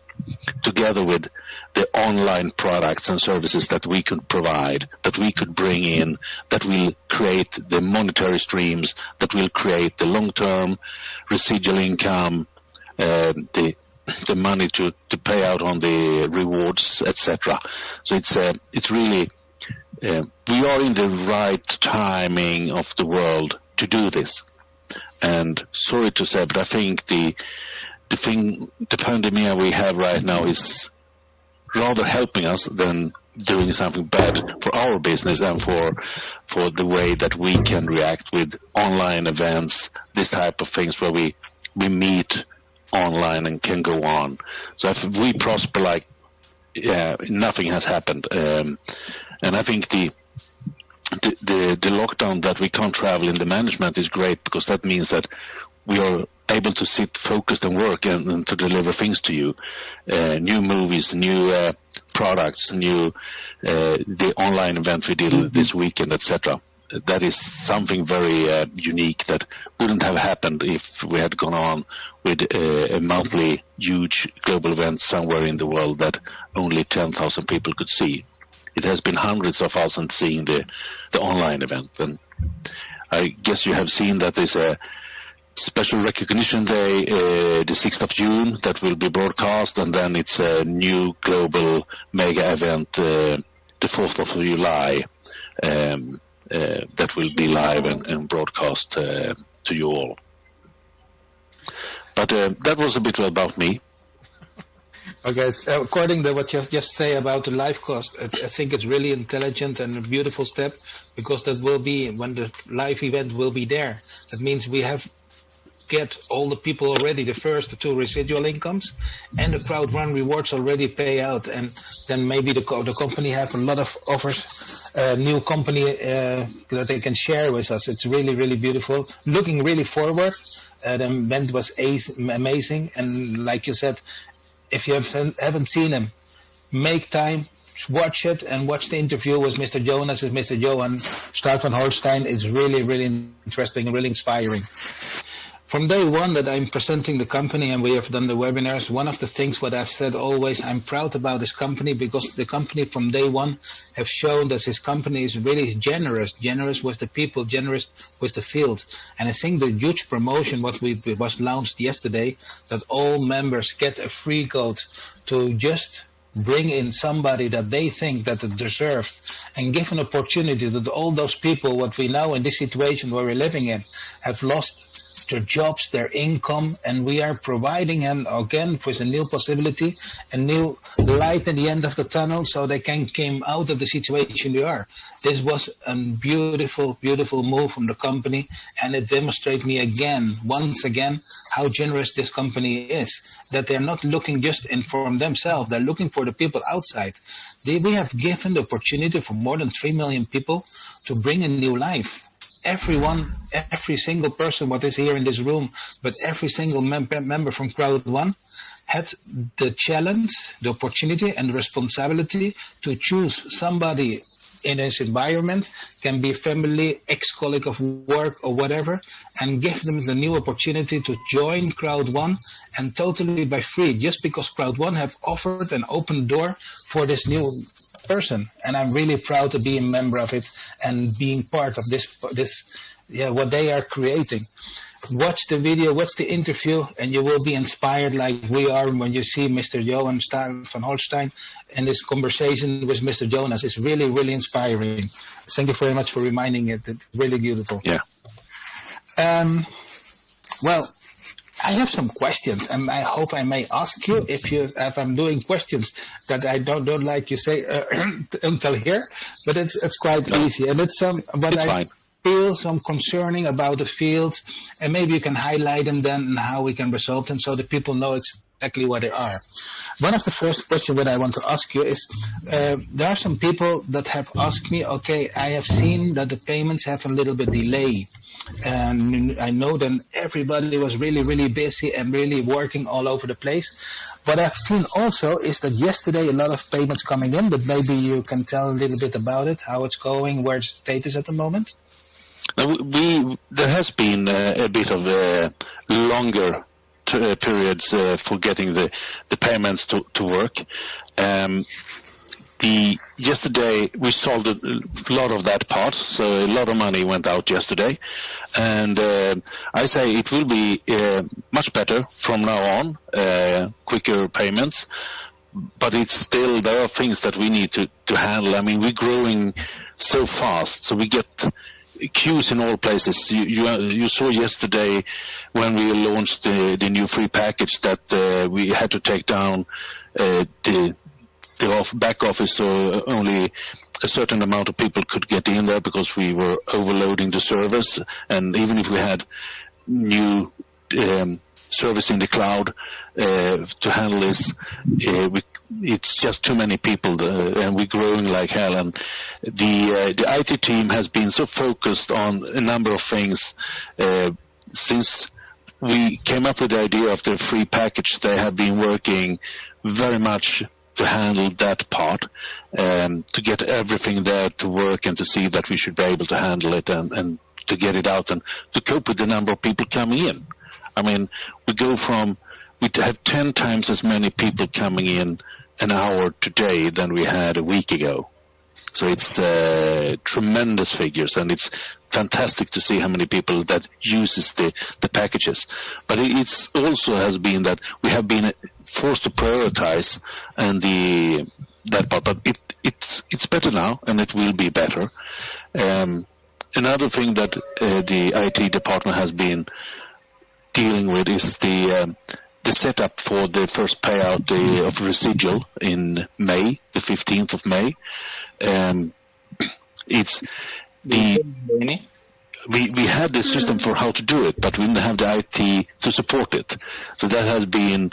Speaker 6: together with the online products and services that we could provide, that we could bring in, that will create the monetary streams, that will create the long-term residual income, the money to pay out on the rewards, etc. So it's really we are in the right timing of the world to do this. And sorry to say, but I think the pandemic we have right now is rather helping us than doing something bad for our business and for the way that we can react with online events, this type of things where we meet online and can go on. So if we prosper like nothing has happened. And I think the lockdown that we can't travel in the management is great, because that means that we are able to sit focused and work and to deliver things to you, new movies, new products, new the online event we did this weekend, etc. That is something very unique that wouldn't have happened if we had gone on with a monthly huge global event somewhere in the world that only 10,000 people could see. It has been hundreds of thousands seeing the online event. And I guess you have seen that there's a special recognition day, the 6th of June, that will be broadcast, and then it's a new global mega event, the 4th of July, that will be live and broadcast to you all. But that was a bit about me.
Speaker 5: Okay, according to what you just say about the live cost, I think it's really intelligent and a beautiful step, because that will be when the live event will be there. That means we have get all the people already the first two residual incomes, and the crowd run rewards already pay out, and then maybe the company have a lot of offers, new company that they can share with us. It's really beautiful. Looking really forward. The event was amazing, and like you said, if you haven't seen him, make time, watch it, and watch the interview with Mr. Jonas and Mr. Johan Stark van Holstein. It's really interesting and really inspiring. From day one that I'm presenting the company and we have done the webinars, one of the things what I've said always, I'm proud about this company, because the company from day one have shown that this company is really generous with the people, generous with the field. And I think the huge promotion what was launched yesterday, that all members get a free code to just bring in somebody that they think that it deserves, and give an opportunity that all those people what we now in this situation where we're living in have lost their jobs, their income, and we are providing them again with a new possibility, a new light at the end of the tunnel, so they can come out of the situation they are. This was a beautiful, beautiful move from the company, and it demonstrates me once again, how generous this company is. That they're not looking just in for themselves; they're looking for the people outside. We have given the opportunity for more than 3 million people to bring a new life. Everyone, every single person what is here in this room, but every single member from Crowd One had the challenge, the opportunity, and the responsibility to choose somebody in his environment, can be family, ex-colleague of work or whatever, and give them the new opportunity to join Crowd One, and totally by free, just because Crowd One have offered an open door for this new person. And I'm really proud to be a member of it and being part of this what they are creating. Watch the video, watch the interview, and you will be inspired like we are when you see Mr. Johan van Holstein and this conversation with Mr. Jonas. It's really, really inspiring. Thank you very much for reminding it. It's really beautiful.
Speaker 6: Yeah.
Speaker 5: Well, I have some questions, and I hope I may ask you if I'm doing questions that I don't like you say until here, but it's quite easy, and it's
Speaker 6: fine.
Speaker 5: Feel some concerning about the field, and maybe you can highlight them then and how we can resolve them so that people know exactly what they are. One of the first questions that I want to ask you is, there are some people that have asked me, okay, I have seen that the payments have a little bit delay. And I know that everybody was really, really busy and really working all over the place. What I've seen also is that yesterday a lot of payments coming in, but maybe you can tell a little bit about it, how it's going, where the state is at the moment.
Speaker 6: There has been a bit of longer periods for getting the payments to work. Yesterday we solved a lot of that part, so a lot of money went out yesterday, and I say it will be much better from now on, quicker payments, but it's still, there are things that we need to handle. I mean, we're growing so fast, so we get queues in all places. You saw yesterday when we launched the new free package that we had to take down the back office, so only a certain amount of people could get in there because we were overloading the servers. And even if we had new service in the cloud to handle this, it's just too many people, and we're growing like hell. And the IT team has been so focused on a number of things since we came up with the idea of the free package. They have been working very much to handle that part, to get everything there to work, and to see that we should be able to handle it and to get it out and to cope with the number of people coming in. I mean, we have 10 times as many people coming in an hour today than we had a week ago. So it's tremendous figures, and it's fantastic to see how many people that uses the packages. But it's also has been that we have been forced to prioritize and that part. But it's better now, and it will be better. Another thing that the IT department has been dealing with is the setup for the first payout of residual in May, the 15th of May. It's we had the system for how to do it, but we didn't have the IT to support it. So that has been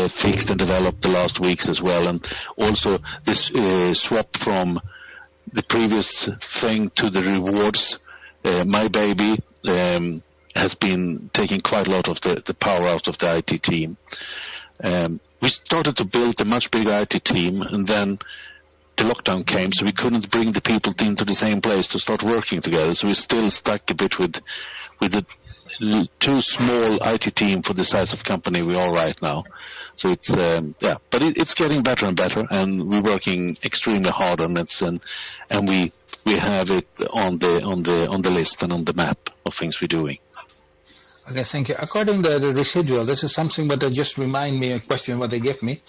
Speaker 6: fixed and developed the last weeks as well. And also this swap from the previous thing to the rewards, My Baby, has been taking quite a lot of the power out of the IT team. We started to build a much bigger IT team, and then the lockdown came, so we couldn't bring the people into the same place to start working together. So we're still stuck a bit with the too small IT team for the size of company we are right now. So it's but it's getting better and better, and we're working extremely hard on it, and we have it on the list and on the map of things we're doing.
Speaker 5: Okay, thank you. According to the residual, this is something that they just remind me a question what they give me.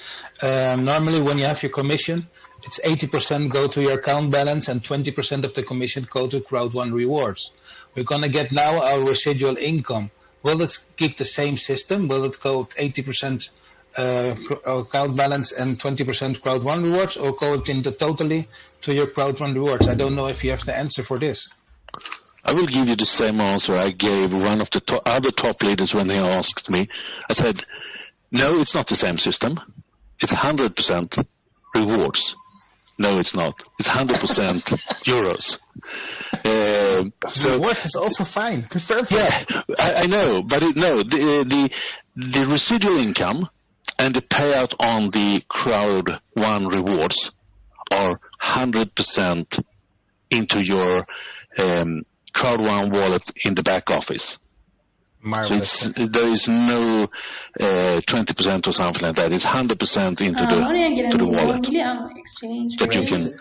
Speaker 5: Normally, when you have your commission, it's 80% go to your account balance and 20% of the commission go to Crowd One rewards. We're going to get now our residual income will it keep the same system? Will it go 80% crowd balance and 20% crowd one rewards, or go it into totally to your crowd one rewards? I don't know if you have the answer for this.
Speaker 6: I will give you the same answer I gave one of the other top leaders when they asked me. I said, no, it's not the same system. It's 100% rewards. No, it's not. It's 100% euros. So
Speaker 5: rewards is also fine. Perfect.
Speaker 6: yeah, I know, but the residual income and the payout on the crowd one rewards are 100% into your crowd one wallet in the back office.
Speaker 5: Marvelous.
Speaker 6: So there is no 20% or something like that. It's 100% into the wallet
Speaker 1: exchange
Speaker 6: that you
Speaker 1: rate.
Speaker 6: can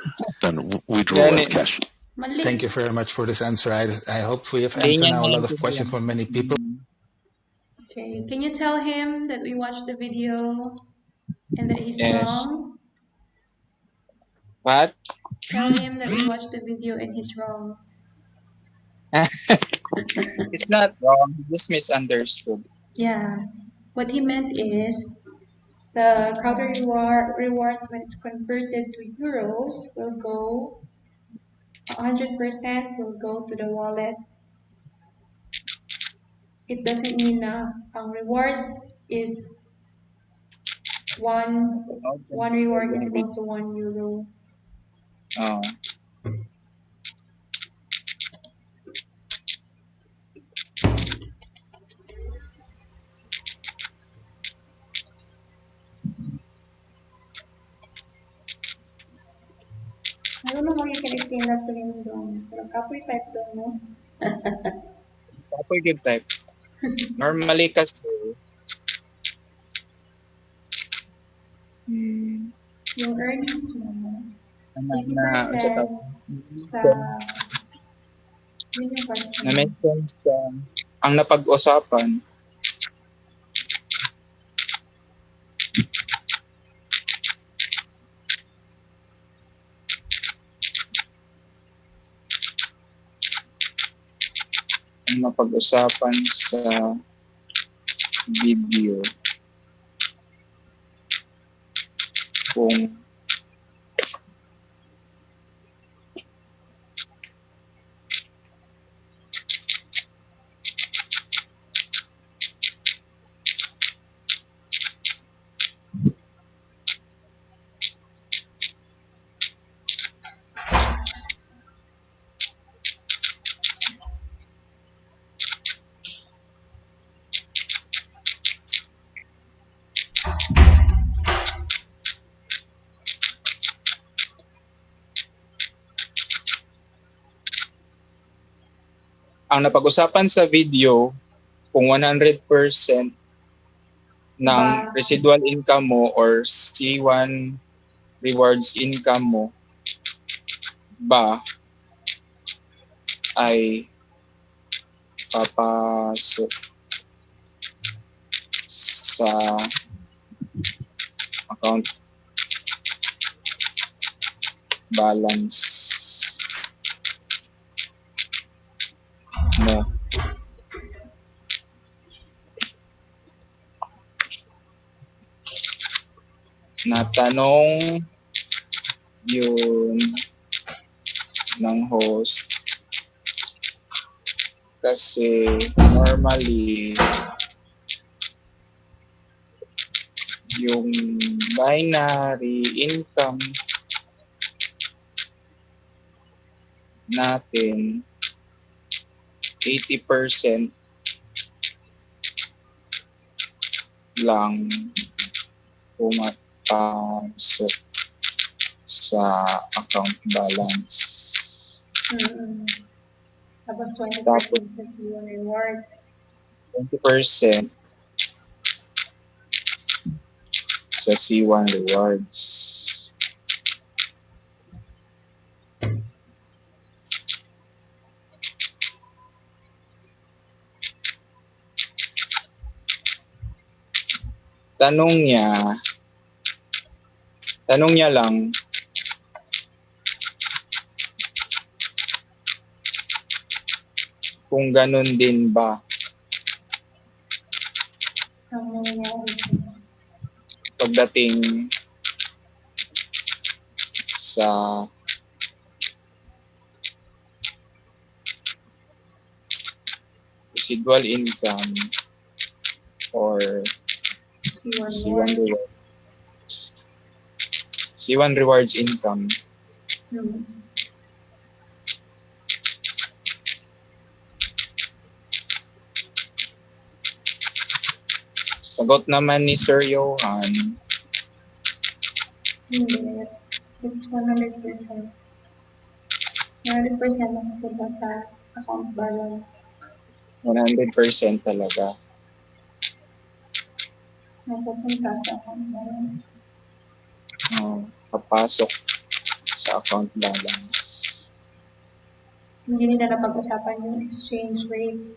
Speaker 6: then withdraw as cash.
Speaker 5: Thank you very much for this answer. I hope we have answered now a lot of questions from many people.
Speaker 1: Okay, can you tell him that we watched the video and that he's
Speaker 2: Yes.
Speaker 1: wrong?
Speaker 2: What?
Speaker 1: Tell him that we watched the video and he's wrong.
Speaker 2: It's not wrong. He just misunderstood.
Speaker 1: Yeah, what he meant is the crowd rewards when it's converted to euros will go 100% will go to the wallet. It doesn't mean na rewards is one reward is equals to €1.
Speaker 2: Oh.
Speaker 1: I don't know how you can explain that to him doon. Pero kapoy type doon, no?
Speaker 2: Kapoy good type. Normally kasi
Speaker 1: Yung earnings mo,
Speaker 2: na
Speaker 1: 80% sa yun yung question.
Speaker 2: na-mention sa ang napag-usapan sa video kung ang napag-usapan sa video kung 100% ng residual income mo or C1 rewards income mo ba ay papasok sa account balance mo. Natanong yun ng host kasi normally yung binary income natin 80% lang pumapasok sa account balance.
Speaker 1: Tapos 20% sa C1 rewards.
Speaker 2: 20% sa C1 rewards. Tanong niya lang kung ganun din ba
Speaker 1: Ang nangyayari sa'yo.
Speaker 2: pagdating sa residual income or
Speaker 1: C1
Speaker 2: C1
Speaker 1: rewards.
Speaker 2: rewards. C1 rewards income.
Speaker 1: Hmm.
Speaker 2: Sagot naman ni Sir Johan,
Speaker 1: Hindi. It's 100%. 100% napupunta sa account balance.
Speaker 2: 100% talaga.
Speaker 1: Napupunta sa account balance.
Speaker 2: Papasok sa account balance.
Speaker 1: Hindi nila napag-usapan yung exchange rate.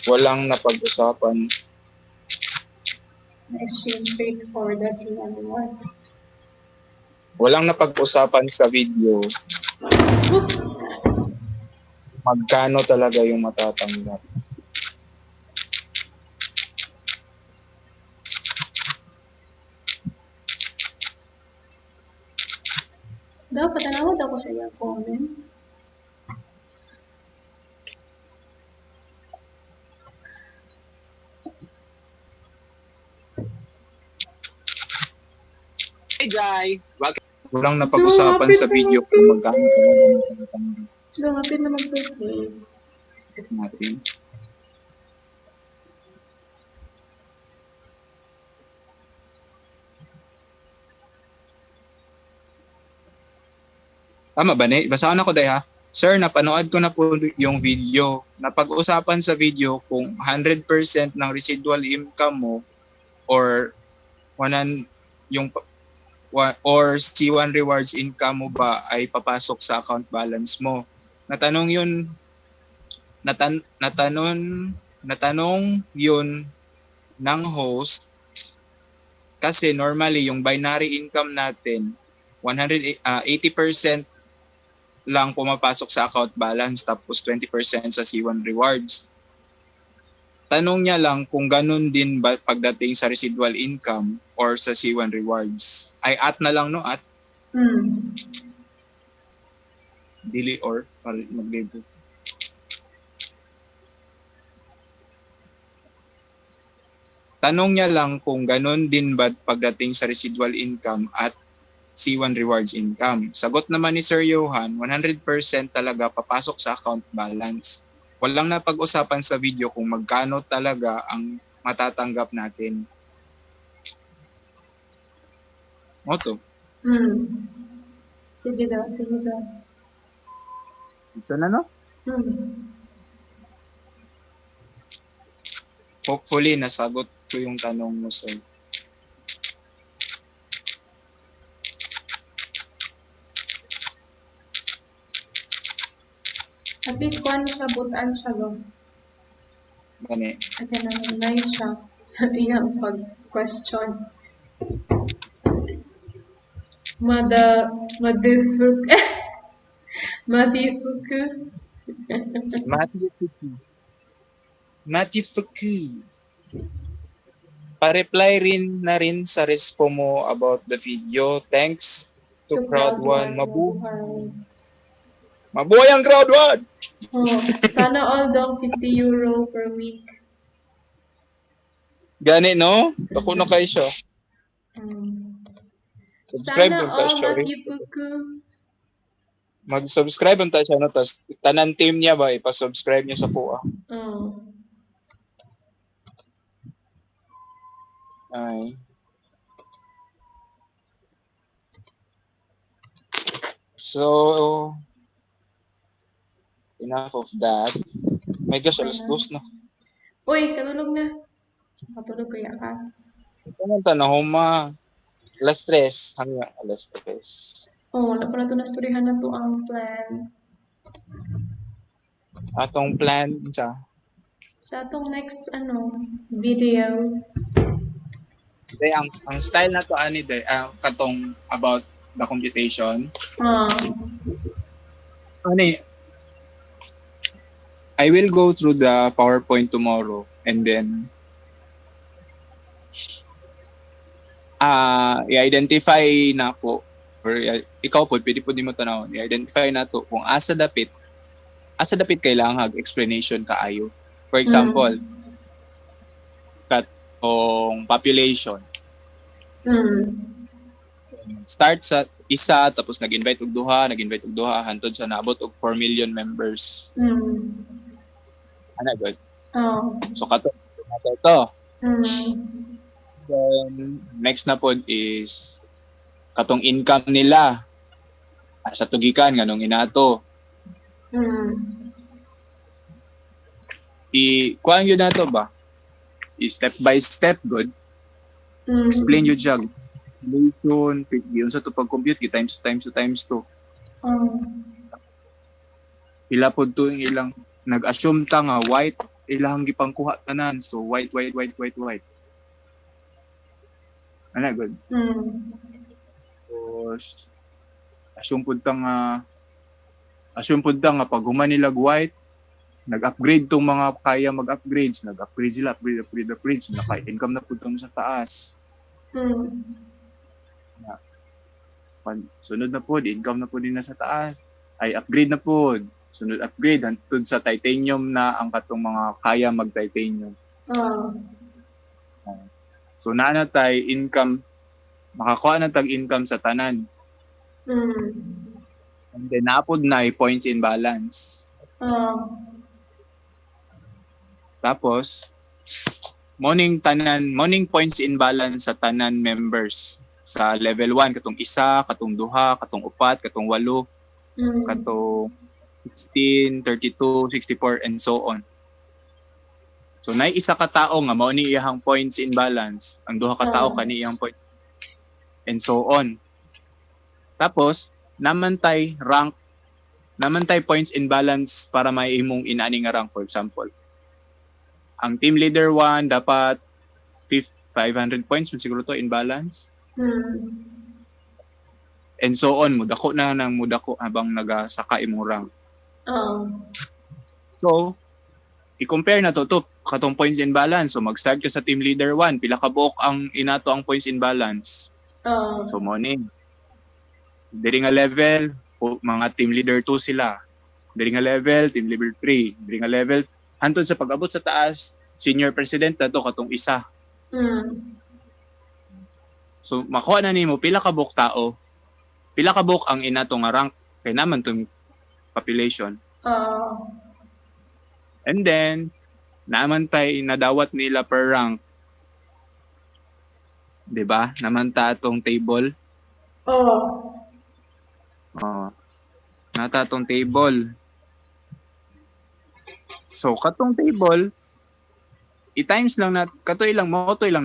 Speaker 2: Walang napag-usapan.
Speaker 1: The exchange rate for the C1 rewards.
Speaker 2: Walang napag-usapan sa video
Speaker 1: Oops!
Speaker 2: magkano talaga yung matatanggap.
Speaker 1: Dapat nanawad ako sa iyong comment.
Speaker 2: Hey Jai! Walang napag-usapan sa video kung magkano talaga yung matatanggap
Speaker 1: Lumapit na mag-birthday.
Speaker 2: natin. Tama ba, ne? Basahan ako dahil ha. Sir, napanood ko na po yung video. Napag-usapan sa video kung 100% ng residual income mo or or C1 rewards income mo ba ay papasok sa account balance mo. Natanong yun ng host kasi normally yung binary income natin 80% lang pumapasok sa account balance tapos 20% sa C1 rewards. Tanong niya lang kung ganun din ba pagdating sa residual income or sa C1 rewards. Ay at na lang no? At dili or mag-label. Tanong niya lang kung ganun din ba pagdating sa residual income at C1 rewards income. Sagot naman ni Sir Johan, 100% talaga papasok sa account balance. Walang napag-usapan sa video kung magkano talaga ang matatanggap natin. Moto.
Speaker 1: Sige daw.
Speaker 2: Ito na no? Hopefully, nasagot ko yung tanong mo, sir.
Speaker 1: At least kung siya, butaan siya go.
Speaker 2: Gani.
Speaker 1: At yan nice siya sa iyang pag-question. Madifuku.
Speaker 2: Matifuku. Pa-reply rin na rin sa respo mo about the video. Thanks to Crowd1. Mabuhay ang Crowd1!
Speaker 1: Sana all daw 50 euro per week.
Speaker 2: Gani, no? Ako na kayo siya. Subscribe
Speaker 1: Sana
Speaker 2: mo ta
Speaker 1: all
Speaker 2: siya.
Speaker 1: matifuku.
Speaker 2: Mag-subscribe mo ta siya. No? Tapos, tanan team niya ba? Ipa-subscribe niya sa kuha. Ay. So, enough of that. My gosh, alas 2 na.
Speaker 1: Uy, katulog na. Katulog kaya ka.
Speaker 2: Pumunta na huma. Alas 3. Hanggang alas 3.
Speaker 1: Wala pa na ito nastoryahan na ito ang plan.
Speaker 2: Atong plan sa
Speaker 1: atong next video.
Speaker 2: Day, ang style na to ani day, katong about the computation. Ani, I will go through the PowerPoint tomorrow and then i-identify na ko or ikaw po pwede po di mo tanawon i-identify na to kung asa dapit kailangan explanation kaayo. For example, katong population start sa isa tapos nag-invite og duha hantod sa naabot og 4 million members. Ana good. So kato ito. Then next na pod is katong income nila sa tugikan nganong inato. Kuan yun nato ba? Step by step good. Explain yun siya. Solution, yun sa to pag-compute, times 2. Pila po to yung ilang, nag-assume ta nga white, ilang gipangkuha tanan. So, white. Ano, good? Tapos, assume po ta nga, pag human nilag white, nag-upgrade tong mga kaya mag-upgrades. Nag-upgrade sila, upgrades. Naka-income na po tong sa taas. Sunod na po, income na po din na sa taas. Ay, upgrade na po. Sunod upgrade, hantod sa titanium na ang katong mga kaya mag-titanium. So, naanatay income, makakuha na tag-income sa tanan. And then, napod na points in balance. Tapos, morning points in balance sa tanan members. Sa level 1, katong isa, katong duha, katong upat, katong walo, katong 16, 32, 64, and so on. So, na isa ka tao nga, mao ni iyang points in balance. Ang duha ka tao, kani iyang points. And so on. Tapos, namantay points in balance para may imong inaani nga rank. For example, ang team leader 1 dapat 500 points, siguro to in balance. And so on, mudako habang nagasaka imong rank. So, i-compare na to katong points in balance. So, mag-start ka sa team leader 1, pila ka buok ang inato ang points in balance. So, morning. Diri nga level, mga team leader 2 sila. Diri nga level, team leader 3. Diri nga level, hantod sa pag-abot sa taas, senior president na to katong isa. So, makuha na nimo pila ka buok tao. Pila ka buok ang inato nga rank kay naman tong population. And then, naman tay nadawat nila per rank. 'Di ba? Naman ta atong table. Nata atong table. So, katong table, i-times lang na, katoy lang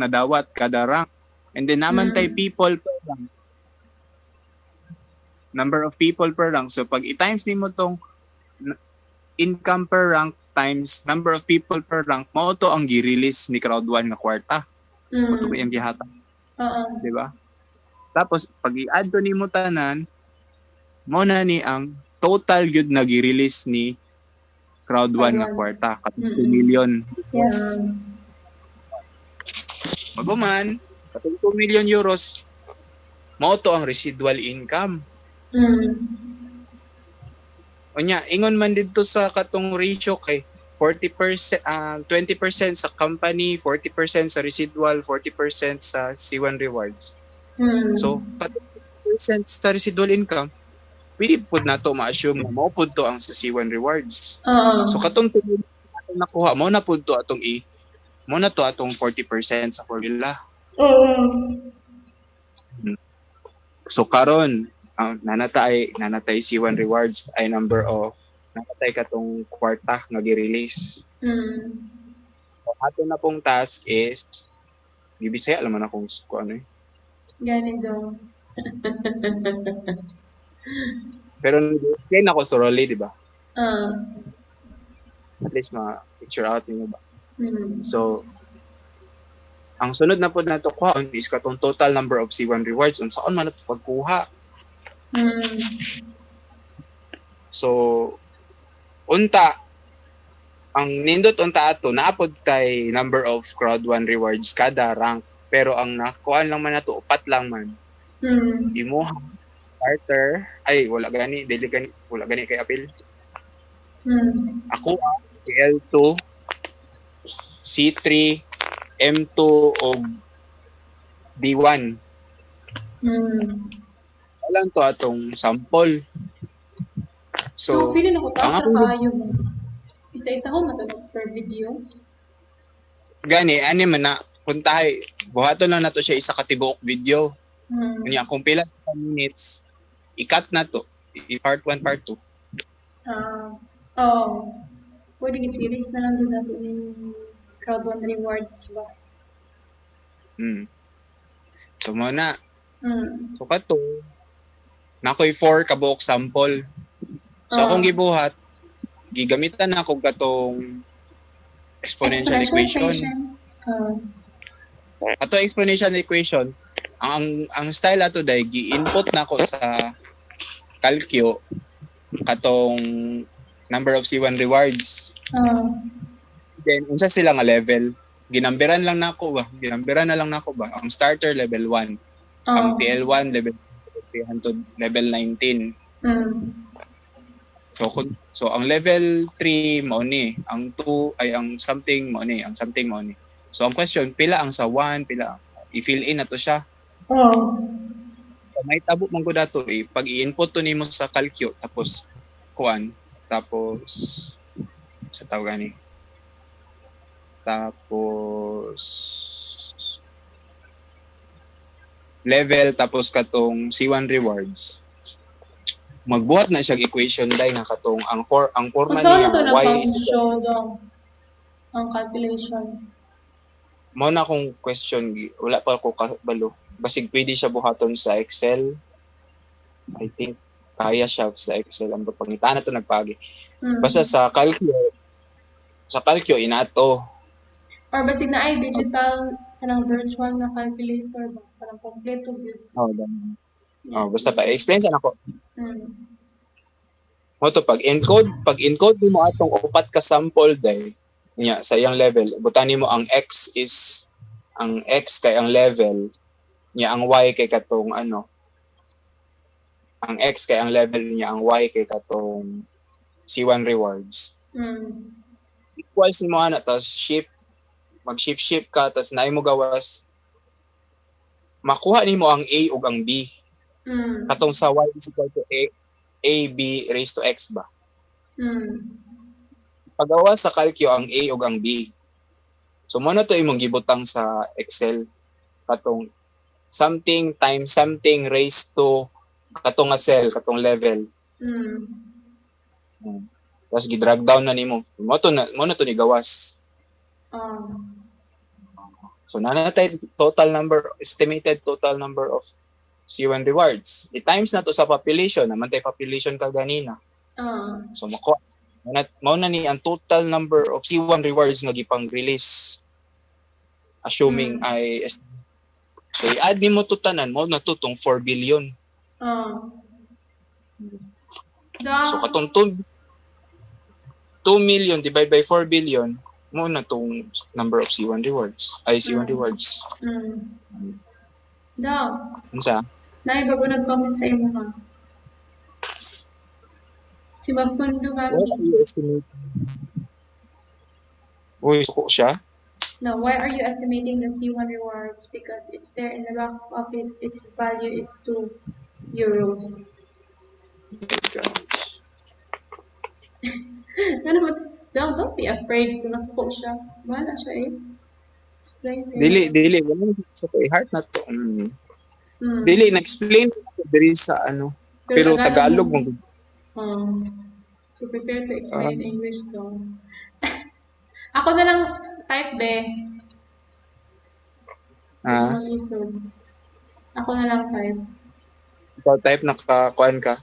Speaker 2: nadawat kada rank. And then naman tay people per rank. Number of people per rank. So, pag i-times nimo tong income per rank times number of people per rank, mao to ang gi-release ni Crowd 1 nga kwarta. Mao to yung gihatag. Di ba? Tapos, pag i-add to nimo tanan, mao na ni ang total yun na gi-release ni Crowd 1 nga kwarta. 2 million.
Speaker 1: Yes.
Speaker 2: Maguman, 2 million euros, mao to ang residual income. Onya, ingon man dito sa katong ratio kay 40%, 20% sa company, 40% sa residual, 40% sa C1 rewards. So, 40% sa residual income, pwede po na to ma-assume na mao po to ang sa C1 rewards. So, katong nakuha, mao na po to atong mao na to atong 40% sa formula. So, karon nanatay C1 rewards ay number of nanatay katong kwarta nga gi-release. So, ato na pong task is gibisaya naman akong ano eh.
Speaker 1: Ganito.
Speaker 2: Pero kaya na ko thoroughly, di ba? At least ma-picture out niyo ba? So, ang sunod na po na ito kuha is katong total number of C1 rewards on saan man ito pagkuha. So, unta, ang nindot unta ato naapod kay number of crowd 1 rewards kada rank, pero ang nakuan lang man nato upat lang man. Imuha starter ay wala gani kay apil. Ako L2, C3, M2 o B1. Wala to atong sample.
Speaker 1: So,
Speaker 2: So,
Speaker 1: feeling ako
Speaker 2: ang
Speaker 1: sa
Speaker 2: akong
Speaker 1: kayo mo. Isa-isa ko matulog per video.
Speaker 2: gani ani man na puntahay buhaton lang nato siya isa ka tibuok video. Kanya kung pila sa minutes i-cut na to part 1 part 2.
Speaker 1: Pwede i-series na lang din nato yung crowd 1 rewards ba?
Speaker 2: So mo na. So kato nakoy 4 kabuok sample. So akong gibuhat gigamitan na ako katong exponential equation. Ato exponential equation ang style ato day gi-input na ko sa calcu katong number of C1 rewards. Then unsa sila nga level? Ginambiran na lang nako ba? Ang starter level 1, ang TL1 level 3 hangtod level 19. So ang level 3 mao ni, ang 2 ay ang something mao ni. So ang question pila ang sa 1, pila i-fill in nato siya. So, may tabo man gud ato pag i-input to nimo sa calcu tapos sa tawag gani. Tapos level tapos katong C1 rewards. Magbuhat na siya equation dai nga katong ang forma niya y is
Speaker 1: ang calculation.
Speaker 2: mao na akong question wala pa ako kabalo. Basig pwede siya buhaton sa Excel. I think kaya siya sa Excel ang pagpangita na to nagpagi. Basta sa calcu inato.
Speaker 1: Or basig na ay digital kanang virtual na calculator ba? Parang kompleto gyud.
Speaker 2: Basta pa explain sa nako. Mo to pag encode mo atong upat ka sample day nya sa iyang level. Butani mo ang x kay ang level niya, ang y kay katong ang x kay ang level niya, ang y kay katong C1 rewards. Equals mo tas mag-shift ka tas naay mo gawas makuha nimo ang a ug ang b. Katong sa y is equal to a b raised to x ba. Pagawas sa calcu ang a ug ang b. So mo na to imong gibutang sa Excel katong something times something raised to katong nga cell, katong level. Tapos gi-drag down na nimo. Mo na to ni gawas. So nanatay estimated total number of C1 rewards. I-times na to sa population, naman tayo population ka ganina. So mao na ni ang total number of C1 rewards nga gipang-release. Assuming so i-add nimo to tanan mo na to tong 4 billion. So katong 2 million divided by 4 billion mo na tong number of C1 rewards. C1 rewards. Unsa?
Speaker 1: Nay bago nag-comment sa imo ha. Si Mafundo
Speaker 2: What are you estimating? Uy, suko siya?
Speaker 1: No, why are you estimating the C1 rewards? Because it's there in the back office. Its value is €2. Don't be afraid kung nasuko siya. Wala siya Explain sa
Speaker 2: Dili, wala sa heart na to. Dili, na-explain ko diri sa pero Tagalog mo.
Speaker 1: So prepare to explain in English to. Ako na lang type be. Ako na lang type.
Speaker 2: Ikaw type nakakuan ka.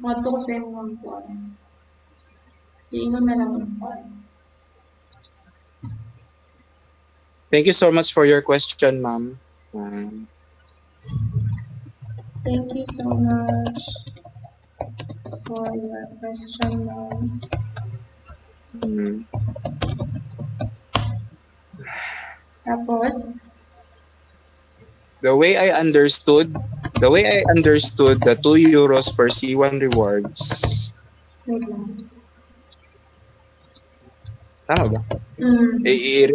Speaker 1: Mato ko sa imong kuan. Iingon na lang ako.
Speaker 2: Thank you so much for your question, ma'am.
Speaker 1: Thank you so much for your question, ma'am. Tapos,
Speaker 2: The way I understood, the 2 euros per C1 rewards.
Speaker 1: wait lang.
Speaker 2: Tama ba?
Speaker 1: Mm.
Speaker 2: Eh,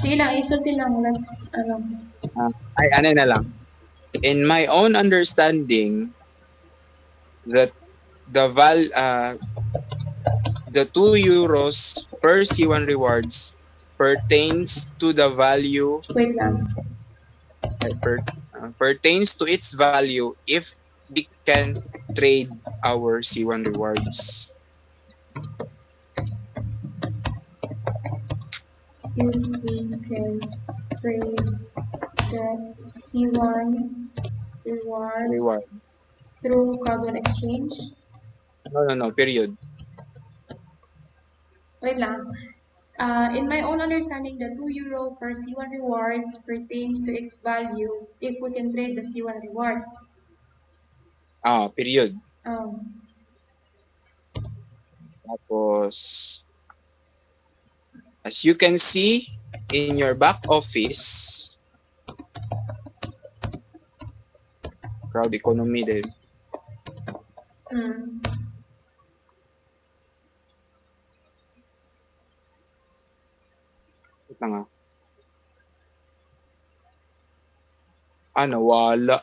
Speaker 1: Sige lang, isulti lang. Let's, ano.
Speaker 2: ay, ano na lang. In my own understanding, that the 2 euros per C1 rewards pertains to the value
Speaker 1: Wait lang.
Speaker 2: pertains to its value if we can trade our C1 rewards.
Speaker 1: If we can trade the C1 rewards
Speaker 2: Reward.
Speaker 1: through carbon exchange.
Speaker 2: No, period.
Speaker 1: Wait lang. In my own understanding, the 2 euro per C1 rewards pertains to its value if we can trade the C1 rewards.
Speaker 2: Period.
Speaker 1: Um,
Speaker 2: Tapos, as you can see in your back office, crowd economy din.
Speaker 1: mm,
Speaker 2: Ito nga. Nawala.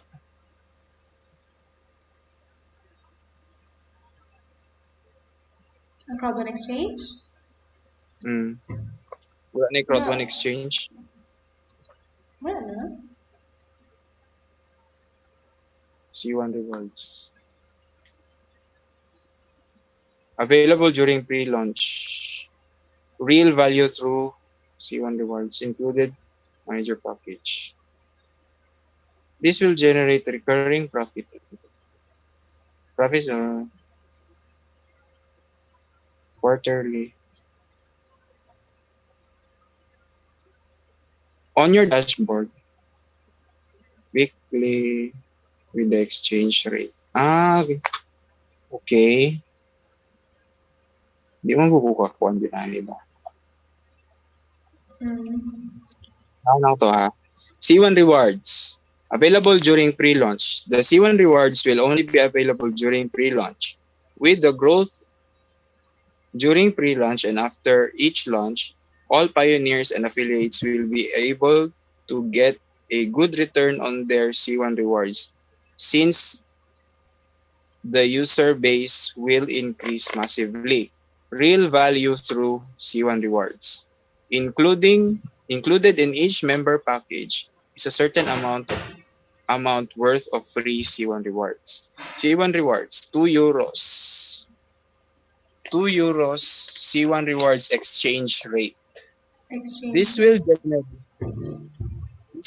Speaker 1: carbon exchange?
Speaker 2: Wala na yung crowd
Speaker 1: No.
Speaker 2: one exchange.
Speaker 1: Wala na.
Speaker 2: C1 rewards. Available during pre-launch. Real value through C1 rewards included manager package. This will generate recurring profit. Profits quarterly. On your dashboard, weekly with the exchange rate. Okay. Di mo bubuka ko ang binali ba? Now to ha. C1 rewards. Available during pre-launch. The C1 rewards will only be available during pre-launch. With the growth during pre-launch and after each launch, all pioneers and affiliates will be able to get a good return on their C1 rewards since the user base will increase massively. Real value through C1 rewards. Included in each member package is a certain amount worth of free C1 rewards. C1 rewards, 2 euros. 2 euros C1 rewards exchange rate. This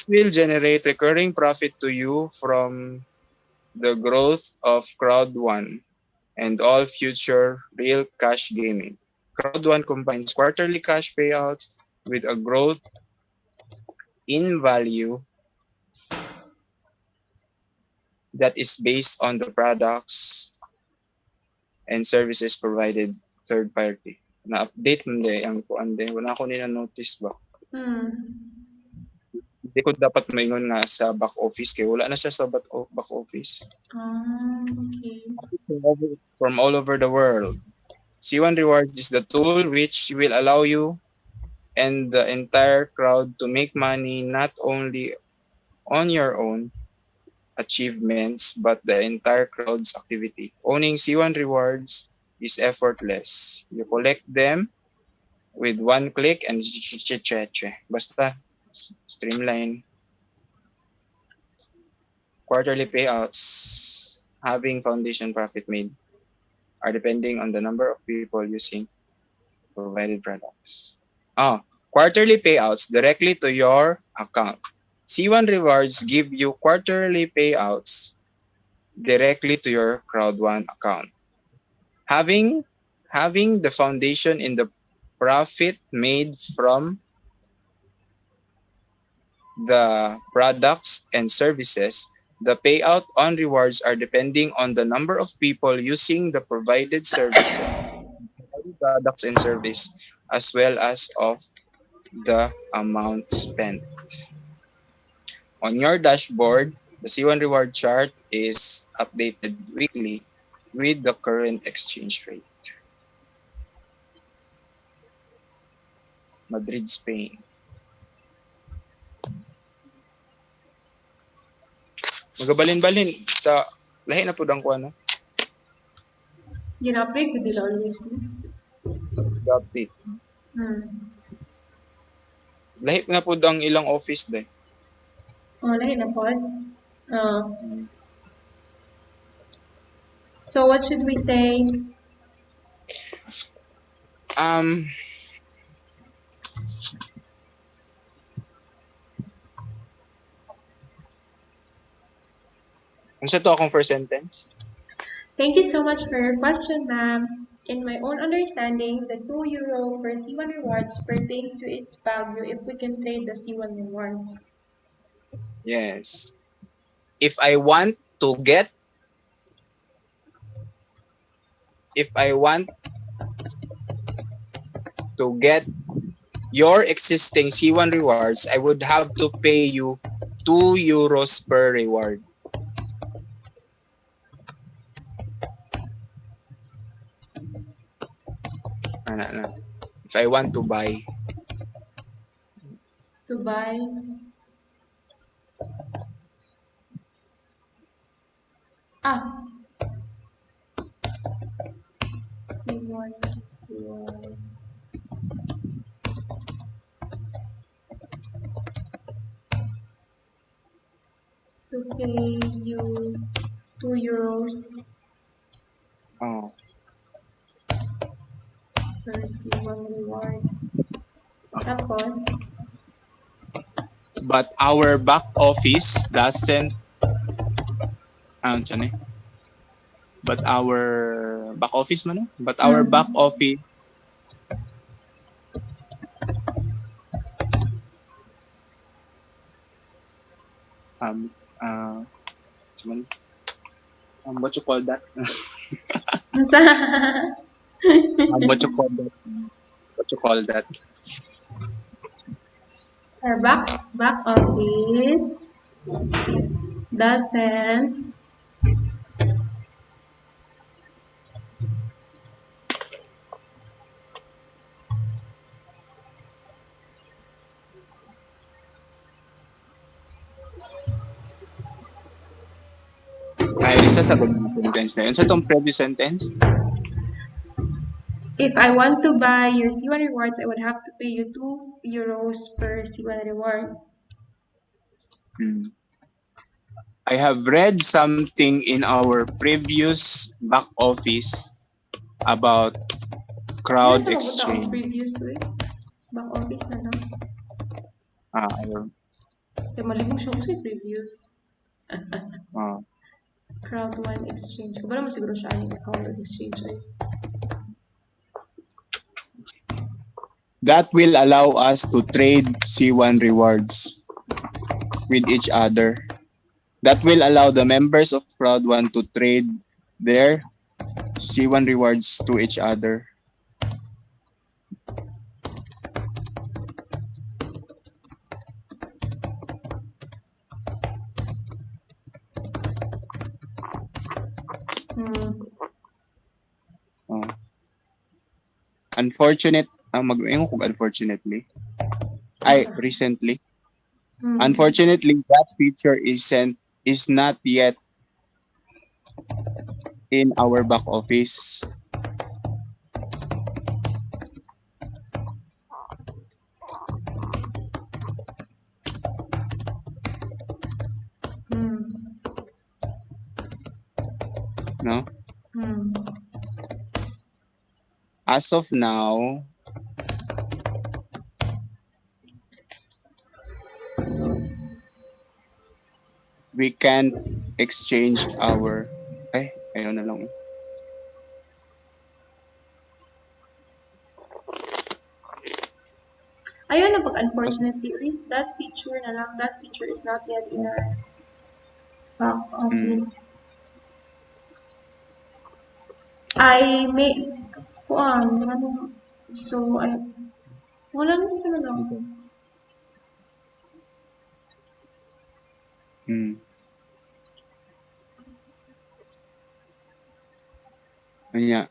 Speaker 2: will generate recurring profit to you from the growth of Crowd 1 and all future real cash gaming. Crowd 1 combines quarterly cash payouts with a growth in value that is based on the products and services provided third party. Na-update mo din ang kuan din. Wala ko nina-notice ba? Hindi ko dapat maingon nga sa back office kaya wala na siya sa back office.
Speaker 1: Okay.
Speaker 2: From all over the world. C1 Rewards is the tool which will allow you and the entire crowd to make money not only on your own achievements but the entire crowd's activity. Owning C1 Rewards is effortless. You collect them with one click and basta streamline. Quarterly payouts having foundation profit made are depending on the number of people using provided products. Quarterly payouts directly to your account. C1 Rewards give you quarterly payouts directly to your Crowd1 account. Having the foundation in the profit made from the products and services, the payout on rewards are depending on the number of people using the provided services, products and service, as well as of the amount spent. On your dashboard, the C1 reward chart is updated weekly with the current exchange rate. Madrid, Spain. Magabalin-balin sa lahi na po dang kuha, no?
Speaker 1: Yun update ko dila always. No?
Speaker 2: The update. Lahi na po dang ilang office deh.
Speaker 1: Oh, lahi na po. So what should we say?
Speaker 2: Unsa to akong first sentence?
Speaker 1: Thank you so much for your question, ma'am. In my own understanding, the €2 per C1 rewards pertains to its value if we can trade the C1 rewards.
Speaker 2: Yes. If I want to get your existing C1 rewards, I would have to pay you €2 per reward. If I want to buy.
Speaker 1: To buy. C1 rewards. To pay you €2
Speaker 2: Oh.
Speaker 1: per C1 reward. Tapos,
Speaker 2: but our back office doesn't but our back office man, but our back office what you call that? What you call that?
Speaker 1: Our back office doesn't
Speaker 2: Ay, isa sa sentence na yun. Sa itong previous sentence?
Speaker 1: If I want to buy your C1 rewards, I would have to pay you €2 per C1 reward.
Speaker 2: I have read something in our previous back office about crowd exchange.
Speaker 1: Previous way. Back office na lang.
Speaker 2: Ayun.
Speaker 1: Kaya malibong siya ko sa previous. Crowd one exchange. Kung ba naman siguro siya ang account of exchange ay.
Speaker 2: That will allow us to trade C1 rewards with each other. That will allow the members of Crowd 1 to trade their C1 rewards to each other. Unfortunately. Recently. Unfortunately, that feature is not yet in our back office. No? As of now, we can't exchange our... ayun na lang.
Speaker 1: Ayun na pag unfortunately, that feature na lang, that feature is not yet in our back office. I may, so Wala naman sa nagawa.
Speaker 7: Anya.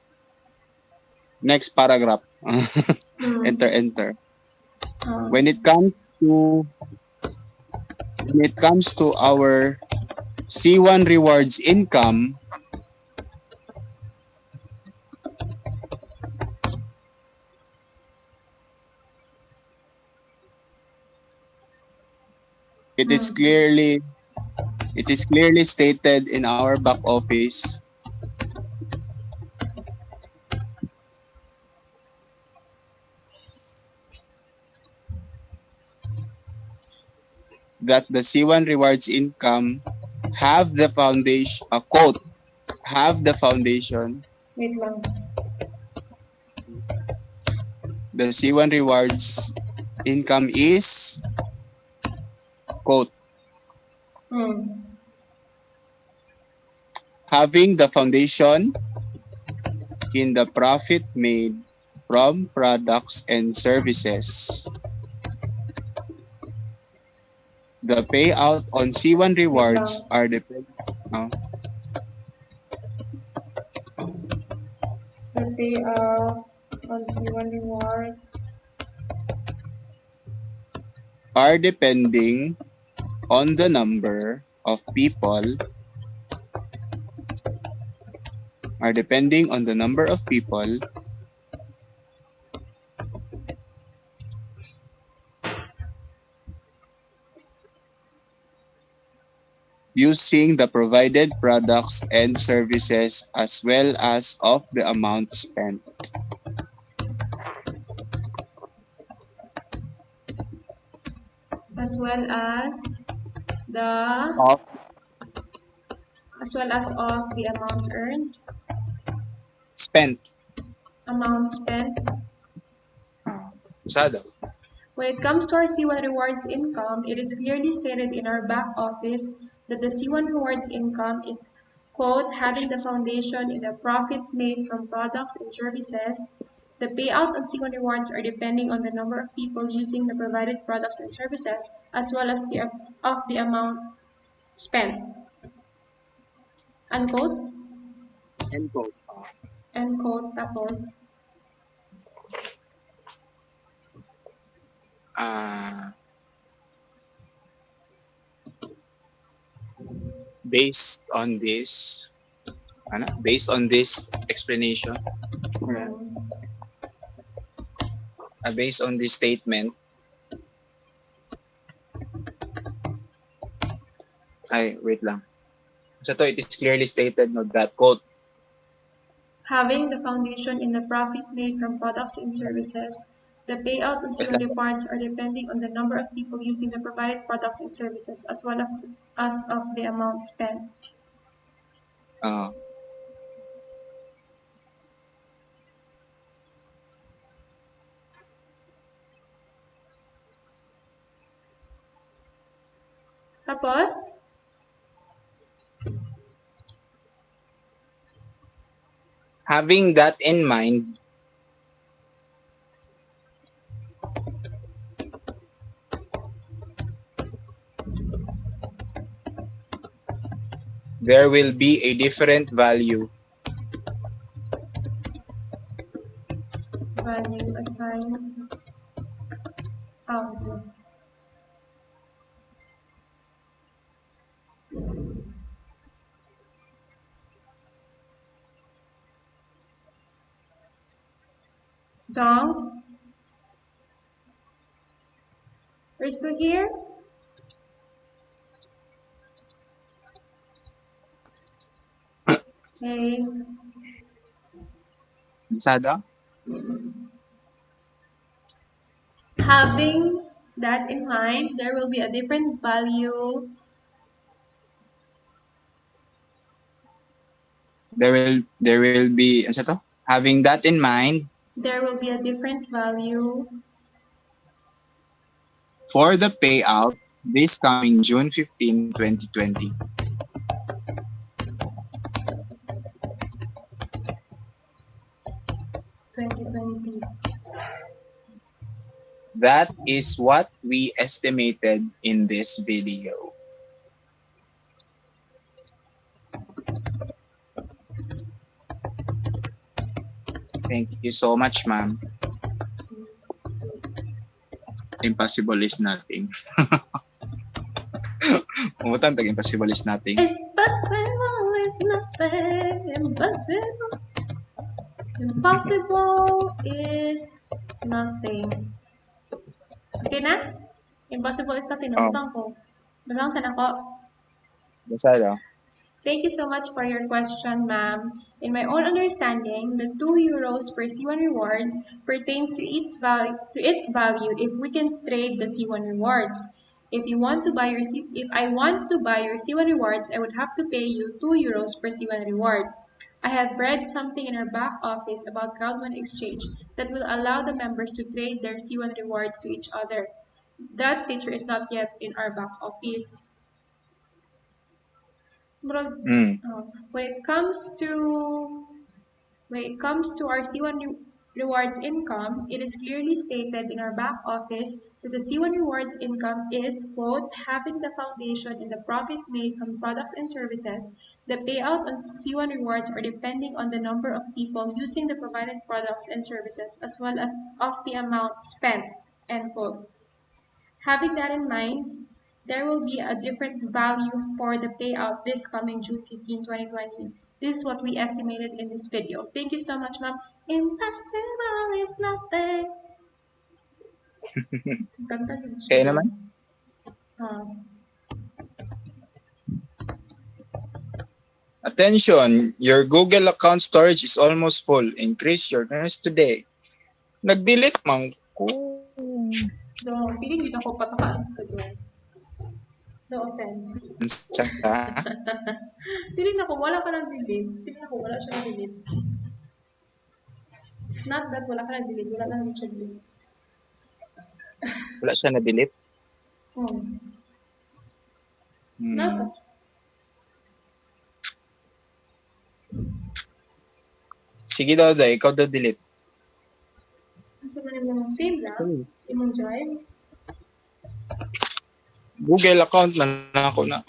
Speaker 7: Next paragraph.
Speaker 1: Hmm.
Speaker 7: Enter.
Speaker 1: Ah.
Speaker 7: When it comes to our C1 rewards income, it is clearly stated in our back office that the C1 rewards income have the foundation, quote, have the foundation,
Speaker 1: Wait lang.
Speaker 7: the C1 rewards income is, quote,
Speaker 1: Hmm.
Speaker 7: having the foundation in the profit made from products and services. The payout on C1
Speaker 1: Wait lang.
Speaker 7: rewards are dependent.
Speaker 1: The payout on C1 rewards.
Speaker 7: Are depending on the number of people using the provided products and services as well as of the amount spent.
Speaker 1: As well as the
Speaker 7: Of
Speaker 1: of the amounts earned,
Speaker 7: spent.
Speaker 1: amount spent.
Speaker 7: Sada.
Speaker 1: When it comes to our C1 rewards income, it is clearly stated in our back office that the C1 rewards income is, quote, having the foundation in the profit made from products and services. The payout on C1 rewards are depending on the number of people using the provided products and services, as well as of the amount spent. Unquote.
Speaker 7: End quote.
Speaker 1: End quote. Tapos,
Speaker 7: Based on this, explanation, based on this statement, wait lang. So it is clearly stated that quote,
Speaker 1: having the foundation in the profit made from products and services, the payout on C1 rewards are depending on the number of people using the provided products and services, as well as of the amount spent. Tapos,
Speaker 7: having that in mind, there will be a different value
Speaker 1: assigned. Sorry. Dong, are you still here? Hey.
Speaker 7: Sada.
Speaker 1: Having that in mind, there will be a different value.
Speaker 7: There will be, ano to? Having that in mind,
Speaker 1: There will be a different value
Speaker 7: for the payout this coming June 15, 2020.
Speaker 1: 2020.
Speaker 7: That is what we estimated in this video. Thank you so much, ma'am. Impossible is nothing. Umutan tag impossible is nothing.
Speaker 1: It's possible, it's nothing impossible. Impossible is nothing. Okay na? Impossible is nothing. Nabutang ko. Balang sa nako.
Speaker 7: Basta daw.
Speaker 1: Thank you so much for your question, ma'am. In my own understanding, the 2 euros per C1 rewards pertains to its value if we can trade the C1 rewards. If I want to buy your C1 rewards, I would have to pay you 2 euros per C1 reward. I have read something in our back office about Crowd1 Exchange that will allow the members to trade their C1 rewards to each other. That feature is not yet in our back office. When it comes to our C1 rewards income, it is clearly stated in our back office that the C1 rewards income is, quote, having the foundation in the profit made from products and services. The payout on C1 rewards are depending on the number of people using the provided products and services as well as of the amount spent, end quote. Having that in mind, there will be a different value for the payout this coming June 15, 2020. This is what we estimated in this video. Thank you so much, ma'am. Impossible is nothing. Ganda din siya.
Speaker 7: Kaya naman. Attention, your Google account storage is almost full. Increase your rest today. Nag-delete man ko.
Speaker 1: So, feeling dito ako patakaan ka doon. No offense.
Speaker 7: Sa
Speaker 1: Feeling ako, wala ka nag-delete. Feeling ako, wala siya nag-delete. Not that wala ka nag-delete. Wala lang siya delete.
Speaker 7: wala siya na-delete.
Speaker 1: Not that.
Speaker 7: Sige daw, ikaw daw delete.
Speaker 1: So, manimong save lang. Imong drive.
Speaker 7: Google account na ako na.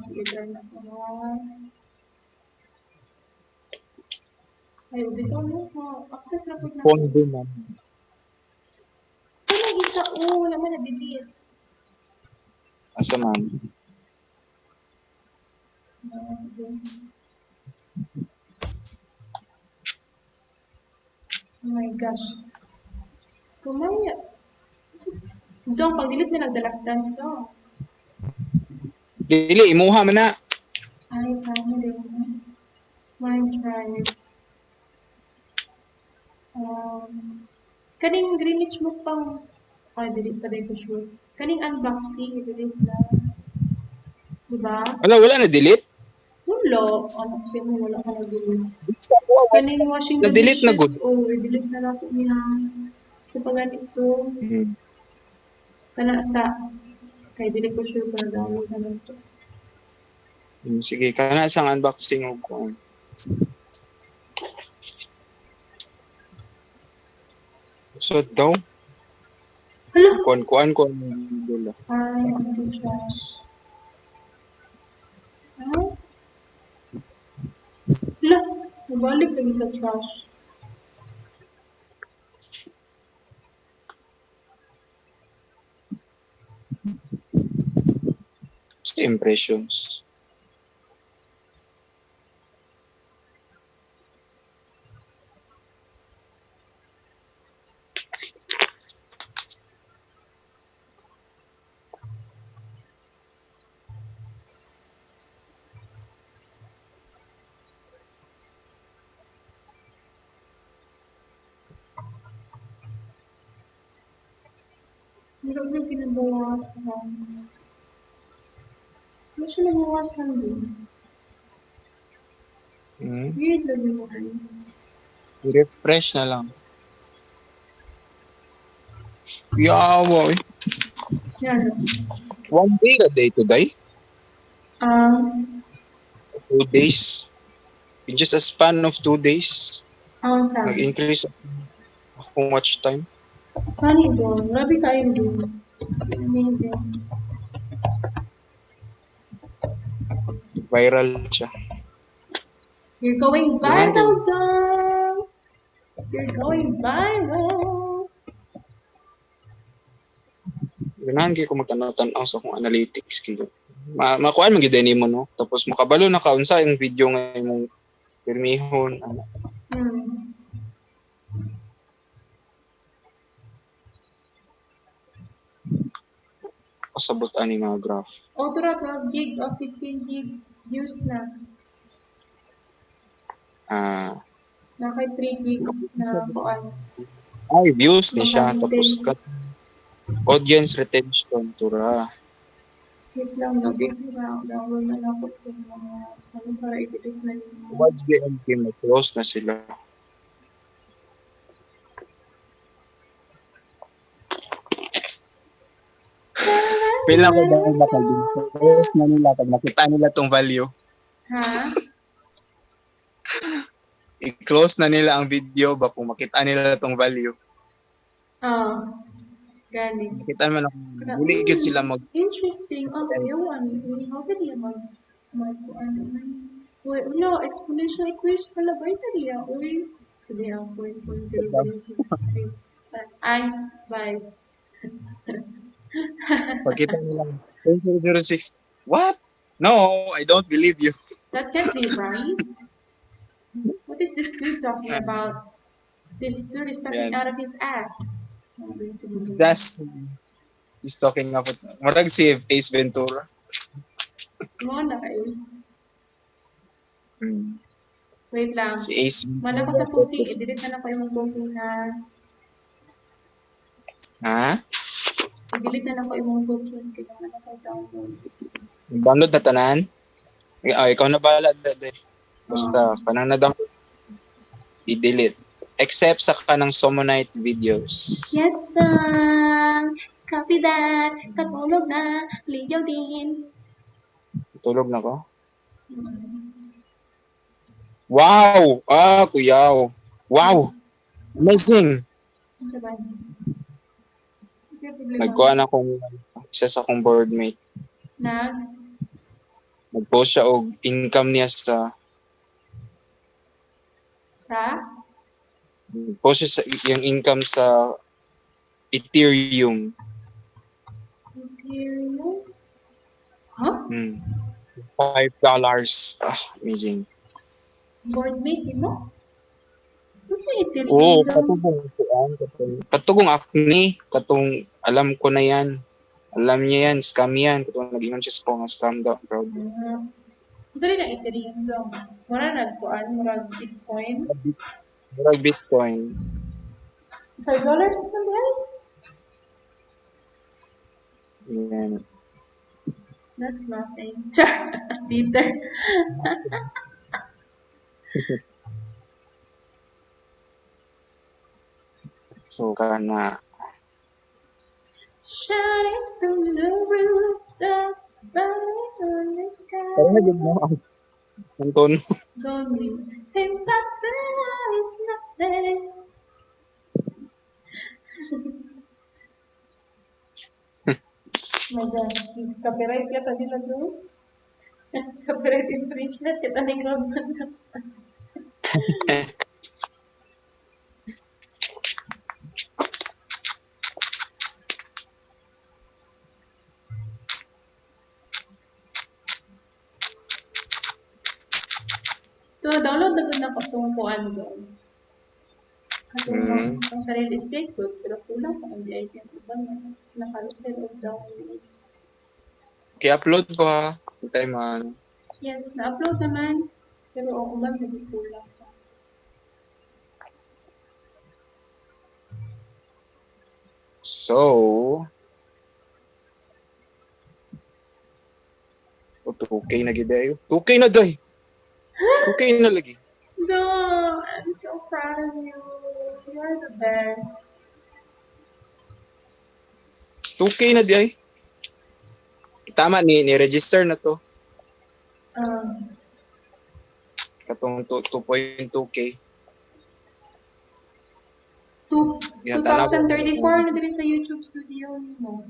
Speaker 1: Sige, drive na ko. Ay, dito mo. Access na po na.
Speaker 7: Phone din na.
Speaker 1: Ay, isa. Wala man na-delete.
Speaker 7: Asa man?
Speaker 1: Oh my gosh. Kumaya. Diyan, pag-delete na nagdalas dance to.
Speaker 7: Dili, imuha man na.
Speaker 1: Ay, kaya din. Mind drive. Kaning Greenwich mo pang... Ay, delete pa rin ko sure. Kaning unboxing, delete na. Diba?
Speaker 7: Wala na-delete?
Speaker 1: Wala. Ano kasi mo, wala ka na-delete. Kaning washing the
Speaker 7: Na-delete na good.
Speaker 1: delete na lang po niya. So, pag ganito, kana sa... Kaya delete ko sure para download na lang ito.
Speaker 7: Sige, kana sang unboxing ko. So, daw?
Speaker 1: Hala!
Speaker 7: Kuan ko ang dula.
Speaker 1: Ay, anti-trash. Hala! Nabalik lagi sa trash.
Speaker 7: Sa impressions.
Speaker 1: Meron na pinabawasan. Ano siya nabawasan din? Weird lang naman.
Speaker 7: I-refresh na lang. Yawa eh.
Speaker 1: Yan.
Speaker 7: 1 day a day today? 2 days. In just a span of 2 days,
Speaker 1: Ang sabi.
Speaker 7: nag-increase how much time?
Speaker 1: Funny doon. Grabe kayo doon. It's amazing.
Speaker 7: Viral siya.
Speaker 1: You're going
Speaker 7: Ganahan
Speaker 1: viral,
Speaker 7: kayo.
Speaker 1: dog. You're going viral.
Speaker 7: Ganahan kayo kung magtanaw-tanaw sa akong analytics kayo. Makuhaan man gyud nimo no. Tapos makabalo na ka unsa yung video nga imong pirmihon. Ano.
Speaker 1: Hmm.
Speaker 7: Pasabot ani mga graph.
Speaker 1: O, tura 12 gig o 15 gig views na.
Speaker 7: Ah,
Speaker 1: Nakay 3 gig na kuan.
Speaker 7: ay views ni siya tapos
Speaker 1: Makalitin.
Speaker 7: audience retention tura.
Speaker 1: Wait lang, no-update na. Download na lang ko yung mga ano para i-edit na nimo.
Speaker 7: Watch GMP close na sila. Pila ko dahil makagin. Close na nila pag nakita nila tong value.
Speaker 1: Ha?
Speaker 7: I-close na nila ang video ba kung makita nila tong value.
Speaker 1: Ah. Galing.
Speaker 7: Makita man ako. Huli gyud sila mag
Speaker 1: Interesting. Oh, yawan. How can you ano man? Wala, exponential equation pala ba ito niya? Uy, sabihan 0.0063. Ay, bye.
Speaker 7: Pagkita nila 0.06. What? No, I don't believe you.
Speaker 1: That can't be right. What is this dude talking about? This dude is talking
Speaker 7: Yan.
Speaker 1: out of his ass.
Speaker 7: That's he's talking about marag si Ace Ventura.
Speaker 1: Mo na guys.
Speaker 7: Hmm.
Speaker 1: Wait lang.
Speaker 7: Si Ace
Speaker 1: Mana ko sa cooking. I-delete na lang ko yung cooking ha.
Speaker 7: Ha?
Speaker 1: I-delete na lang ko yung cooking. Kaya na ko download.
Speaker 7: Download na tanan? Ikaw na bahala dito. Basta kanang na-download i-delete. Except sa kanang Summon Night videos.
Speaker 1: Yes, sir. Copy that. Katulog na. Ligaw din.
Speaker 7: Tulog na ko. Wow! Ah, kuyaw. Wow! Amazing!
Speaker 1: Ang sabay. Kasi problema.
Speaker 7: Nagkuha na akong isa sa akong boardmate. Nag-post siya og income niya sa post siya sa yung income sa Ethereum.
Speaker 1: Ethereum? Huh?
Speaker 7: $5. Ah, amazing.
Speaker 1: Boardmate mo? What's sa Ethereum?
Speaker 7: Oo, katugong acne. Katong, alam ko na yan. Alam niya yan, scam yan. Katong nag-ingon siya sa mga scam daw. Proud.
Speaker 1: Gusto rin ang Ethereum daw. Mura nagkuan, mura Bitcoin.
Speaker 7: Mura Bitcoin.
Speaker 1: $5 na ba?
Speaker 7: Yan.
Speaker 1: That's nothing. Char! Peter.
Speaker 7: So, kana.
Speaker 1: Shining from the rooftops, burning on the sky.
Speaker 7: Kaya na mo ang tono.
Speaker 1: Don't leave. Impossible is nothing. My gosh, copyright yata nila doon. Copyright infringement kita ni Rodman doon. So, download na doon ako itong kuhan doon. Itong sa real estate ko, pero kulang pa ang item iba na nakalasel o download.
Speaker 7: I-upload ko ha. Hintay man.
Speaker 1: Yes, na-upload naman. Pero ako ba, hindi kulang pa.
Speaker 7: So, 2K na gidayo. 2K na day. 2K na lagi.
Speaker 1: No, I'm so proud of you. You're the best.
Speaker 7: 2K na day. Tama ni-register na to. Katong 2.2K.
Speaker 1: 2
Speaker 7: Yan, tanaw ko.
Speaker 1: 2034 na dili sa YouTube studio mo.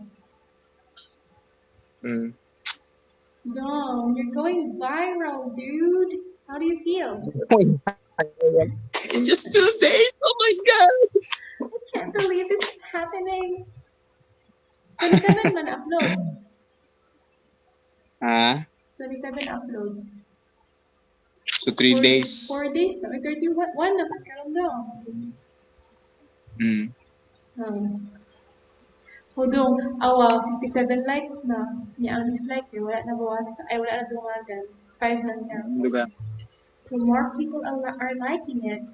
Speaker 1: Dong, you're going viral, dude. How do you feel?
Speaker 7: In just 2 days. Oh my God.
Speaker 1: I can't believe this is happening. 27 man upload.
Speaker 7: Ha?
Speaker 1: 27 upload.
Speaker 7: So 3 days.
Speaker 1: 4 days na. 31 na karon daw. Hodong, awa, 57 likes na. Niya ang dislike, wala na bawas. Ay, wala na dumagan. 5 lang niya.
Speaker 7: Diba?
Speaker 1: So more people are liking it.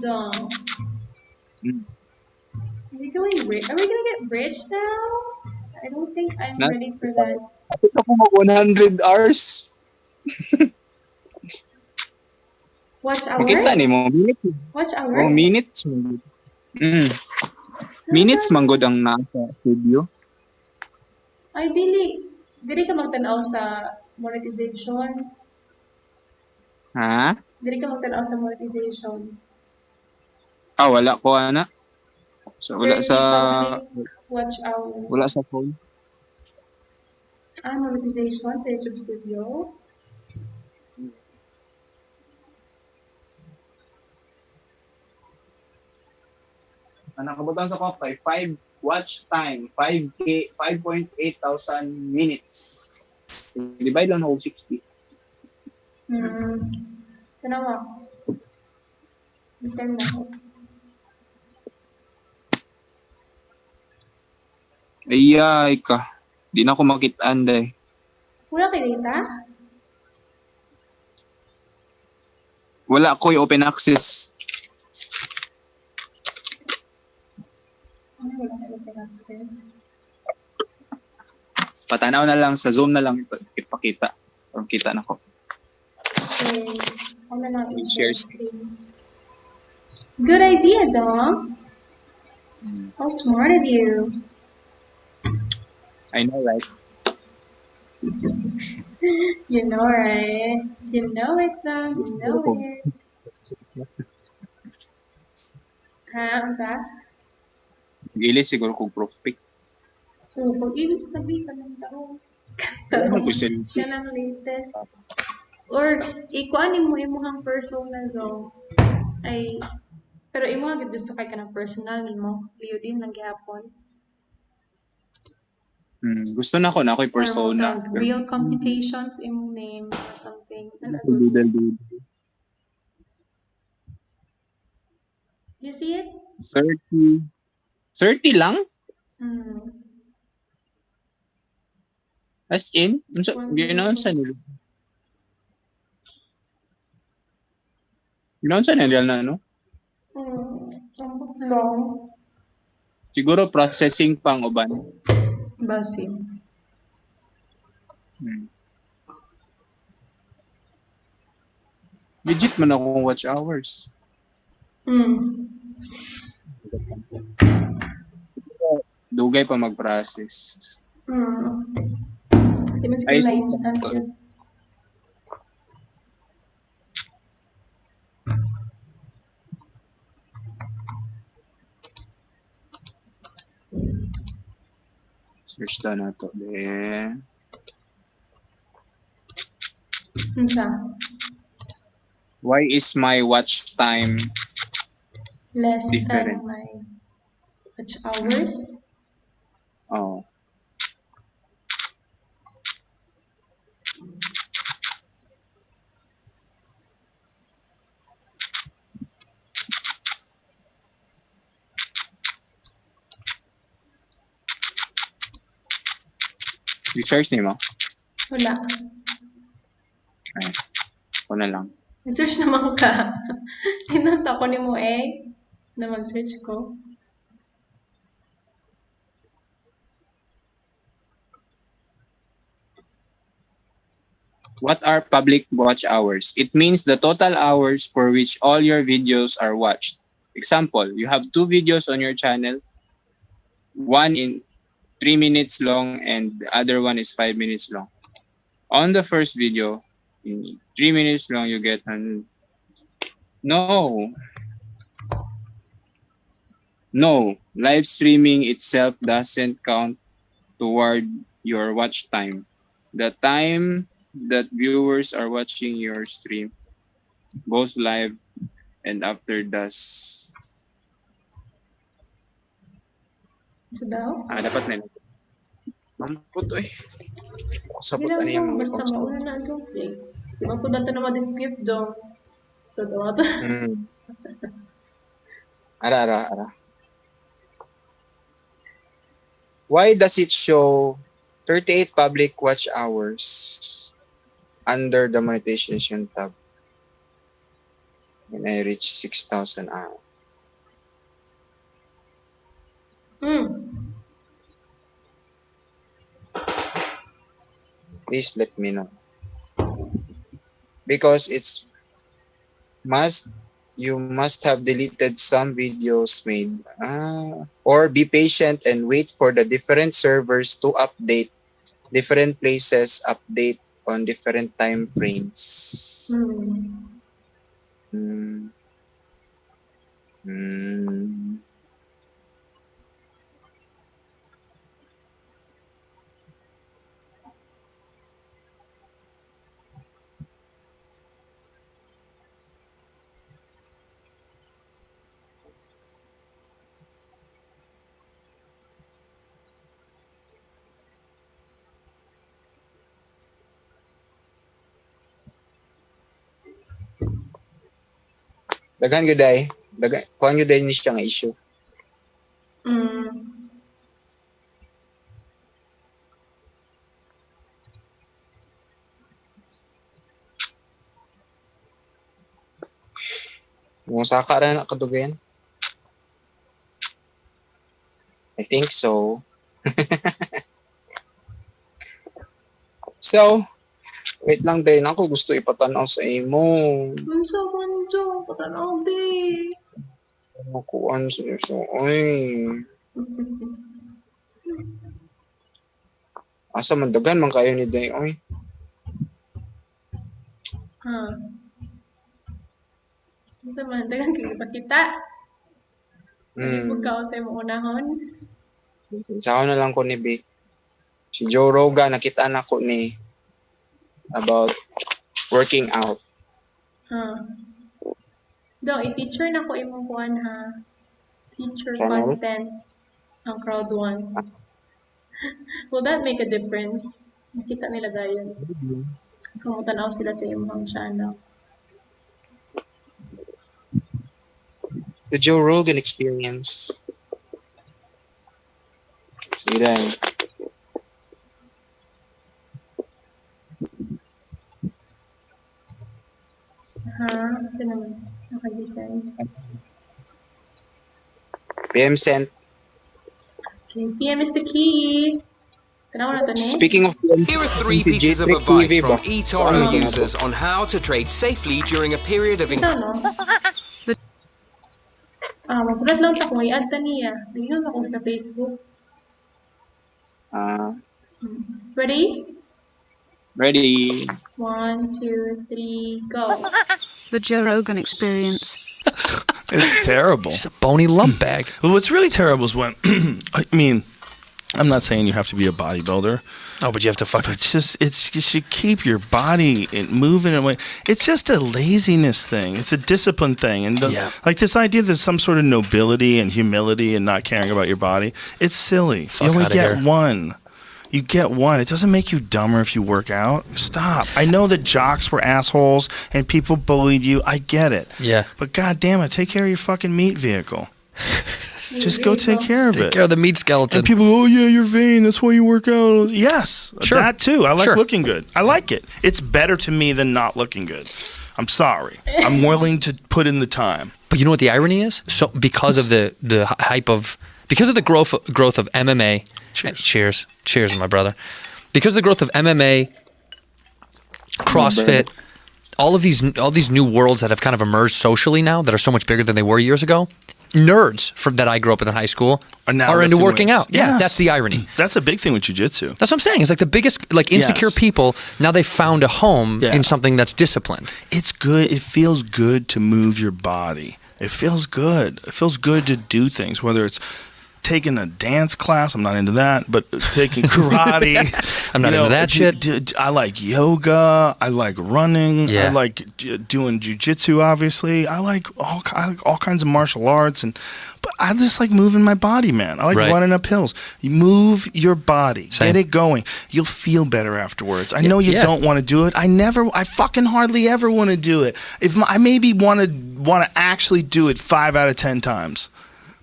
Speaker 1: Dong. Are we gonna get rich now? I don't think I'm ready for that.
Speaker 7: Ako na po mag 100 hours.
Speaker 1: Watch hours?
Speaker 7: Makita ni mo, minutes.
Speaker 1: Watch hours?
Speaker 7: Oh, minutes. Minutes manggod ang nasa studio.
Speaker 1: Ay, dili ka magtanaw sa monetization.
Speaker 7: Ha?
Speaker 1: Dili ka magtanaw sa monetization.
Speaker 7: Wala ko, ana. So, wala sa...
Speaker 1: Watch hours.
Speaker 7: Wala sa phone.
Speaker 1: Monetization sa YouTube Studio.
Speaker 7: Nakabutang sa Kopay, 5 watch time, 5K, 5.8 thousand minutes. Divide lang ako 60.
Speaker 1: Tanawa. Isend na ako.
Speaker 7: Ayay ka. Di na ako makitaan day.
Speaker 1: Wala kay data?
Speaker 7: Wala ko yung open access.
Speaker 1: Wala kay open access.
Speaker 7: Patanaw na lang, sa Zoom na lang ipakita. Or kita na ko.
Speaker 1: Okay. Ako na lang
Speaker 7: Share
Speaker 1: screen. Good idea, Dom. How smart of you.
Speaker 7: I know, right?
Speaker 1: You know, right? You know it, Dom. You know it. Ang sa?
Speaker 7: Gilis siguro kung proof pic.
Speaker 1: Oo, pag-ilis na ka ng tao.
Speaker 7: Ano ko sila?
Speaker 1: Yan ang latest. Or, ikuanin mo imuhang personal daw. Ay, pero imuhang gusto kay ka ng personal ni mo. Liyo din lang gihapon.
Speaker 7: Gusto na ko na ako'y persona.
Speaker 1: Or real computations, imong name or something. You see it?
Speaker 7: 30. 30 lang? As in? Ginoon sa nila. Ginoon sa nila na, no?
Speaker 1: Ang long.
Speaker 7: Siguro processing pang uban.
Speaker 1: Basin.
Speaker 7: Legit man akong watch hours. Dugay pa mag-process.
Speaker 1: Di man siguro na instant yun.
Speaker 7: Search na to. Then, why is my watch time
Speaker 1: less
Speaker 7: different?
Speaker 1: than my watch hours?
Speaker 7: Oh. Research ni mo?
Speaker 1: Wala.
Speaker 7: Ay, ako na lang.
Speaker 1: Search naman ka. Tinanta ko ni mo na mag-search ko.
Speaker 7: What are public watch hours? It means the total hours for which all your videos are watched. Example, you have 2 videos on your channel. One in 3 minutes long and the other one is 5 minutes long. On the first video, in 3 minutes long, you get no. No, live streaming itself doesn't count toward your watch time. The time that viewers are watching your stream, both live and after does.
Speaker 1: So daw?
Speaker 7: Dapat na. Mampot eh. Sabot
Speaker 1: Hindi
Speaker 7: ano yung
Speaker 1: lang
Speaker 7: mga
Speaker 1: basta
Speaker 7: post.
Speaker 1: mauna na ang conflict. Di ba po dito na ma-dispute daw. So daw ito.
Speaker 7: Ara. Why does it show 38 public watch hours under the monetization tab when I reach 6,000 hours? Please let me know. Because you must have deleted some videos made. Or be patient and wait for the different servers to update. Different places update on different time frames. Daghan gyud ay. Kuan gyud ay ni siya nga issue. Mo saka ra na kadugayan. I think so. So, wait lang din ako gusto ipatanaw sa imo.
Speaker 1: Unsa man jo, patanaw di.
Speaker 7: Kuan sa so oy. Asa man dagan man kayo ni day oy.
Speaker 1: Unsa man dagan kay ipakita. Pagkaon sa imong unahon.
Speaker 7: Sao na lang ko ni B. Si Joe Rogan nakita na ko ni about working out.
Speaker 1: Do i-feature na ko imong kuan ha. Feature content ang crowd one. Will that make a difference? Makita nila dayon. Kung tanaw sila sa imong channel.
Speaker 7: The Joe Rogan Experience. Sige lang.
Speaker 1: Kasi naman. Nakadesign.
Speaker 7: PM sent.
Speaker 1: Okay, PM is the key. Tanaw na to ni.
Speaker 7: Speaking of PM,
Speaker 8: Here are 3
Speaker 7: si
Speaker 8: pieces of
Speaker 7: J-Trick
Speaker 8: advice
Speaker 7: TV
Speaker 8: from
Speaker 7: ba?
Speaker 8: eToro
Speaker 7: Saan
Speaker 8: users on how to trade safely during a period of
Speaker 1: Ito no? Magulat lang ta kung i-add ta niya. Tingnan ako sa Facebook. Ready?
Speaker 7: Ready.
Speaker 1: 1, 2, 3, go.
Speaker 9: The Joe Rogan Experience.
Speaker 10: It's terrible.
Speaker 3: It's a bony lump bag.
Speaker 10: Well, what's really terrible is when, I mean, I'm not saying you have to be a bodybuilder.
Speaker 3: Oh, but you have to fucking...
Speaker 10: You should keep your body moving in a way. It's just a laziness thing. It's a discipline thing. And like this idea there's some sort of nobility and humility and not caring about your body, it's silly. You only get one. You get one. It doesn't make you dumber if you work out. Stop. I know that jocks were assholes and people bullied you. I get it.
Speaker 3: Yeah.
Speaker 10: But God damn it, take care of your fucking meat vehicle. Just go take care of it.
Speaker 3: Take care of the meat skeleton.
Speaker 10: And people go, oh, yeah, you're vain. That's why you work out. Yes,
Speaker 3: Sure.
Speaker 10: that too. I like
Speaker 3: Sure.
Speaker 10: looking good. I like it. It's better to me than not looking good. I'm sorry. I'm willing to put in the time.
Speaker 3: But you know what the irony is? So because of the hype of... Because of the growth of MMA... Cheers, my brother. Because of the growth of MMA, CrossFit, all these new worlds that have kind of emerged socially now that are so much bigger than they were years ago, nerds that I grew up with in high school are into working out. Yeah,
Speaker 10: Yes.
Speaker 3: that's the irony.
Speaker 10: That's a big thing with jiu-jitsu.
Speaker 3: That's what I'm saying. It's like the biggest, like insecure people, now they've found a home
Speaker 10: Yeah.
Speaker 3: in something that's disciplined.
Speaker 10: It's good. It feels good to move your body. It feels good. It feels good to do things, whether it's taking a dance class. I'm not into that, but taking karate.
Speaker 3: I'm not into that shit.
Speaker 10: I like yoga. I like running.
Speaker 3: Yeah.
Speaker 10: I like doing jujitsu, obviously. I like all kinds of martial arts. But I just like moving my body, man. I like running up hills. You move your body.
Speaker 3: Same.
Speaker 10: Get it going. You'll feel better afterwards. I know you don't want to do it. I fucking hardly ever want to do it. I maybe want to actually do it 5 out of 10 times.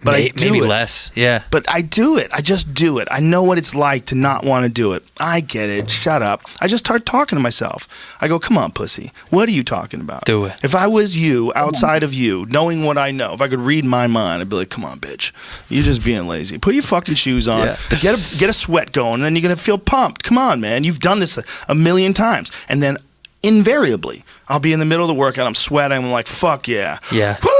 Speaker 10: But I do
Speaker 3: maybe
Speaker 10: it.
Speaker 3: less, yeah.
Speaker 10: But I do it. I just do it. I know what it's like to not want to do it. I get it. Shut up. I just start talking to myself. I go, come on, pussy. What are you talking about?
Speaker 3: Do it.
Speaker 10: If I was you, outside of you, knowing what I know, if I could read my mind, I'd be like, come on, bitch. You're just being lazy. Put your fucking shoes on. Yeah. Get a sweat going, and then you're going to feel pumped. Come on, man. You've done this a million times. And then invariably, I'll be in the middle of the workout. I'm sweating. I'm like, fuck yeah.
Speaker 3: Yeah.
Speaker 10: Woo!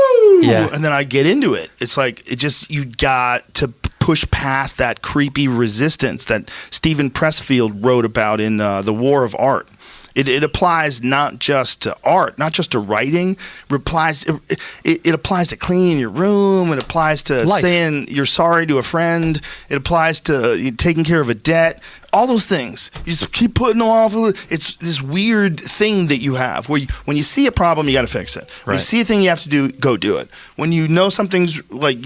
Speaker 3: Yeah.
Speaker 10: And then I get into it. It's like, you got to push past that creepy resistance that Stephen Pressfield wrote about in The War of Art. It applies not just to art, not just to writing. It applies to cleaning your room. It applies to saying you're sorry to a friend. It applies to taking care of a debt. All those things. You just keep putting them off. It's this weird thing that you have where when you see a problem, you got to fix it. When you see a thing you have to do, go do it. When you know something's like,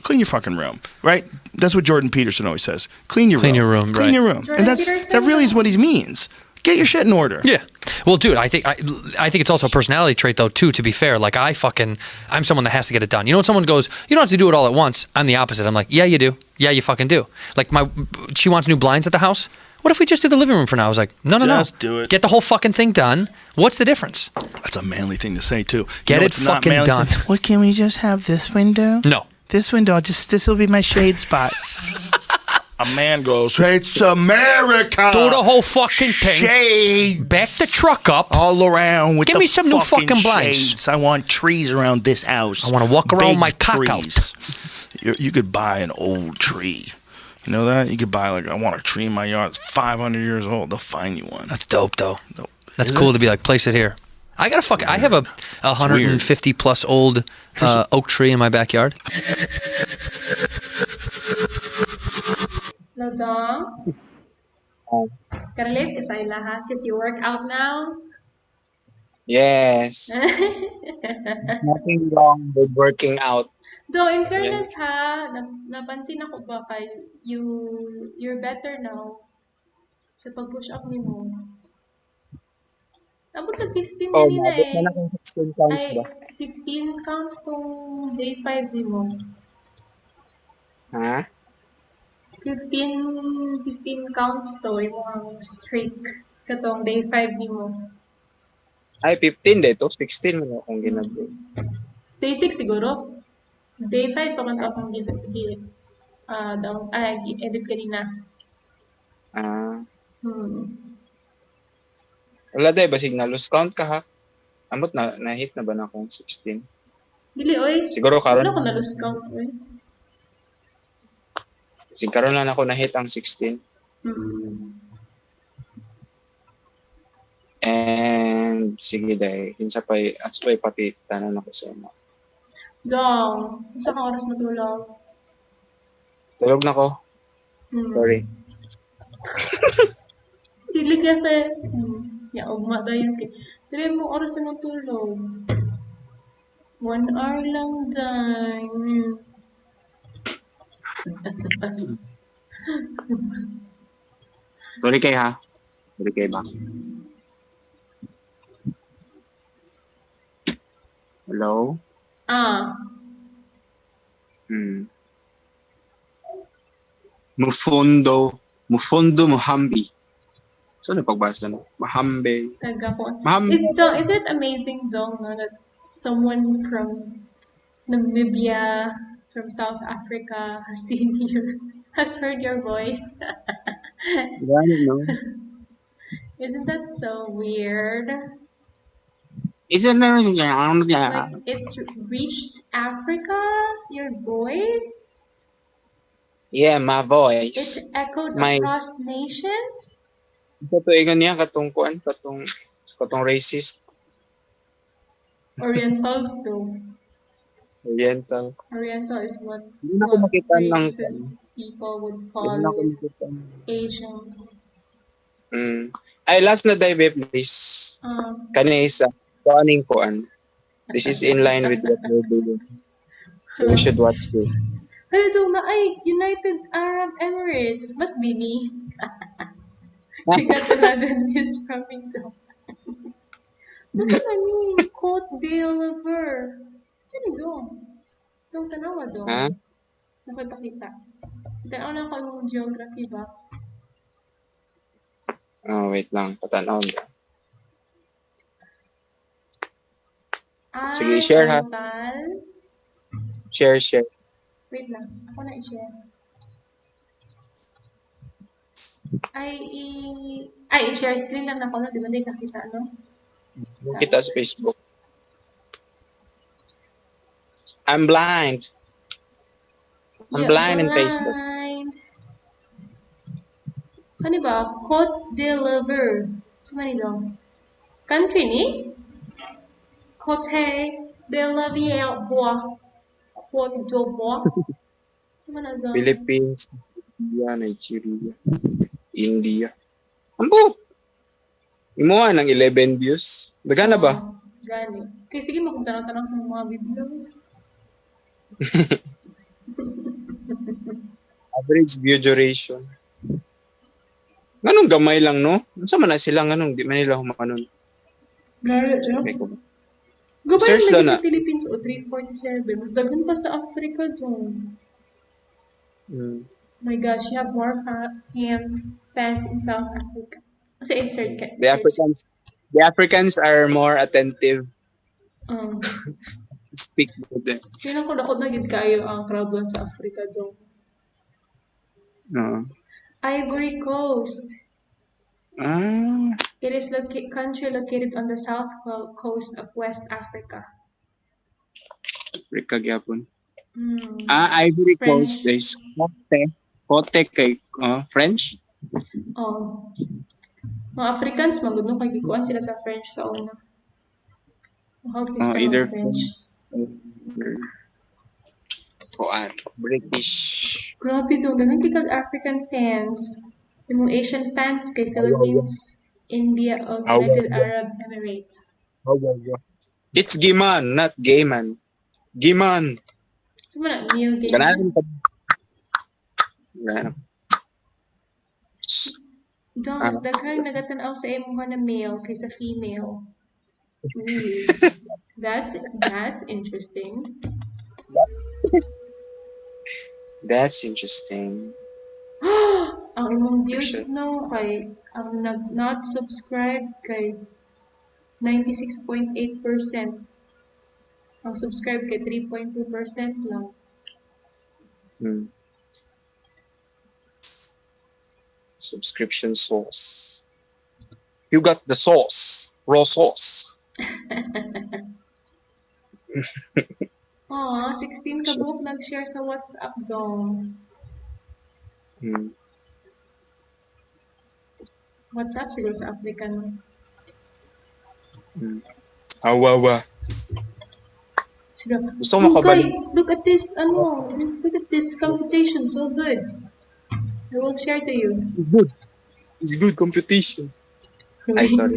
Speaker 10: clean your fucking room, right? That's what Jordan Peterson always says. Clean your room. Clean your room. And that really is what he means. Get your shit in order.
Speaker 3: Yeah. Well, dude, I think it's also a personality trait, though, too, to be fair. Like, I'm someone that has to get it done. You know, when someone goes, you don't have to do it all at once, I'm the opposite. I'm like, yeah, you do. Yeah, you fucking do. Like, she wants new blinds at the house. What if we just do the living room for now? I was like, no.
Speaker 10: Just do it.
Speaker 3: Get the whole fucking thing done. What's the difference?
Speaker 10: That's a manly thing to say, too.
Speaker 3: Get it fucking done.
Speaker 10: What, can we just have this window?
Speaker 3: No.
Speaker 10: This window, this will be my shade spot. A man goes, it's America.
Speaker 3: Do the whole fucking thing.
Speaker 10: Shade.
Speaker 3: Back the truck up.
Speaker 10: All around with
Speaker 3: Give me some new fucking blinds.
Speaker 10: Shades. I want trees around this house.
Speaker 3: I want to walk around with my cock
Speaker 10: trees.
Speaker 3: out.
Speaker 10: You could buy an old tree. You know that? You could buy, I want a tree in my yard. It's 500 years old. They'll find you one.
Speaker 3: That's dope, though. That's cool to be like, place it here. I have a 150 plus old oak tree in my backyard.
Speaker 1: No, Dom? Gotta leave because I lahat because you work out now.
Speaker 7: Yes. Nothing wrong with working out.
Speaker 1: Though in fairness napansin ako baka you're better now sa pag-push up ni mo. Abot ka 15 kanina eh.
Speaker 7: Na akong 16 counts ba?
Speaker 1: 15 counts tong day 5 ni mo.
Speaker 7: Ha?
Speaker 1: 15 counts to yung streak katong day 5 ni mo.
Speaker 7: Ay, 15 dito. 16 mo akong ginagawa.
Speaker 1: Day 6 siguro. Day 5 pa man to akong edit kanina.
Speaker 7: Wala day, basig na lose count ka ha? Amot na-hit na ba na akong 16?
Speaker 1: Dili, oy.
Speaker 7: Siguro karon.
Speaker 1: Wala ko na lose count, oy.
Speaker 7: Sige, karon lang ako na-hit ang 16. And sige day, kinsa pa actually pati tanan ako sa imo.
Speaker 1: Dong, isa ka oras matulog.
Speaker 7: Tulog na ko. Sorry.
Speaker 1: Dili kasi. Ya, ugma tayo. Dili mo oras na matulog. 1 hour lang dahil.
Speaker 7: Sorry kay ha. Sorry kay ba? Hello? Mufondo Muhambi. So ano pagbasa no? Mahambe.
Speaker 1: Taga ko.
Speaker 7: Mahambe.
Speaker 1: Is it amazing dong that someone from Namibia, from South Africa has heard your voice?
Speaker 7: No?
Speaker 1: Isn't that so weird?
Speaker 7: Isn't there
Speaker 1: Like it's reached Africa, your voice?
Speaker 7: Yeah, my voice.
Speaker 1: It's echoed across nations?
Speaker 7: Katuigan niya katong racist.
Speaker 1: Orientals too.
Speaker 7: Oriental.
Speaker 1: Oriental is
Speaker 7: Hindi na ako
Speaker 1: what
Speaker 7: makita ng
Speaker 1: racist people would
Speaker 7: Hindi
Speaker 1: call
Speaker 7: na ako
Speaker 1: it
Speaker 7: makita ng
Speaker 1: Asians.
Speaker 7: Ay, last na dive, please. Kani isa. Kuaning kuan. This is in line with what we're doing. So we should watch this.
Speaker 1: Ito na ay United Arab Emirates. Must be me. We got 11 views from Mingdong. Masa na ni Cote d'Ivoire? Saan ni Dong? Dong tanawa Dong.
Speaker 7: Ha?
Speaker 1: Nakipakita. Tanaw na ako yung geography ba?
Speaker 7: Oh, wait lang. Patanaw na. Sige, share ha.
Speaker 1: Total.
Speaker 7: Share.
Speaker 1: Wait lang. Ako na i-share. I-share screen lang na ko, no? Di ba hindi nakita, no?
Speaker 7: Kita sa Facebook. I'm blind. I'm blind in Facebook.
Speaker 1: Ano ba? Cote d'Ivoire. Saan ni daw? Country ni? Cote d'Ivoire. Cote d'Ivoire. Saan na daw?
Speaker 7: Philippines, Nigeria, India. Ambot! Imuha ng 11 views. Dagana ba?
Speaker 1: Gani. Kaya sige, magtanong-tanong sa mga videos.
Speaker 7: Average view duration. Ganong gamay lang, no? Saan man na sila, ganong di man nila humanon.
Speaker 1: Gari, Gabay
Speaker 7: Search
Speaker 1: lang
Speaker 7: na.
Speaker 1: sa Philippines o 347. Mas dagan pa sa Africa doon. My gosh, you have more fans in South Africa. Kasi insert ka.
Speaker 7: The Africans are more attentive. Speak with them.
Speaker 1: Yun ako dakot na gid kayo ang crowd doon sa Africa doon. Ivory Coast. It is country located on the south coast of West Africa.
Speaker 7: Africa gyapon. Ivory Coast is Cote kay French.
Speaker 1: Oh. Mga Africans magudno kay gikuan sila sa French sa una. How to spell
Speaker 7: Either
Speaker 1: French?
Speaker 7: British.
Speaker 1: Grabe to, dagan kay African fans. Yung Asian fans kay Philippines, India, o United Arab Emirates.
Speaker 7: It's Giman, not Gayman. Giman.
Speaker 1: So mo na, Neil Gaiman? Dong, mas daghang nagatanaw sa imuha na male kaysa female. Ooh, that's interesting.
Speaker 7: That's interesting.
Speaker 1: Ang imong views no kay ang not subscribe kay 96.8%. Ang subscribe kay 3.2% lang.
Speaker 7: Subscription sauce. You got the sauce. Raw sauce.
Speaker 1: Aw, 16 ka book nag-share sa WhatsApp dong. WhatsApp siguro sa African.
Speaker 7: Awawa.
Speaker 1: Gusto mo guys, look at this, look at this computation, so good. I will share to you.
Speaker 7: It's good. It's good computation. Ay, sorry.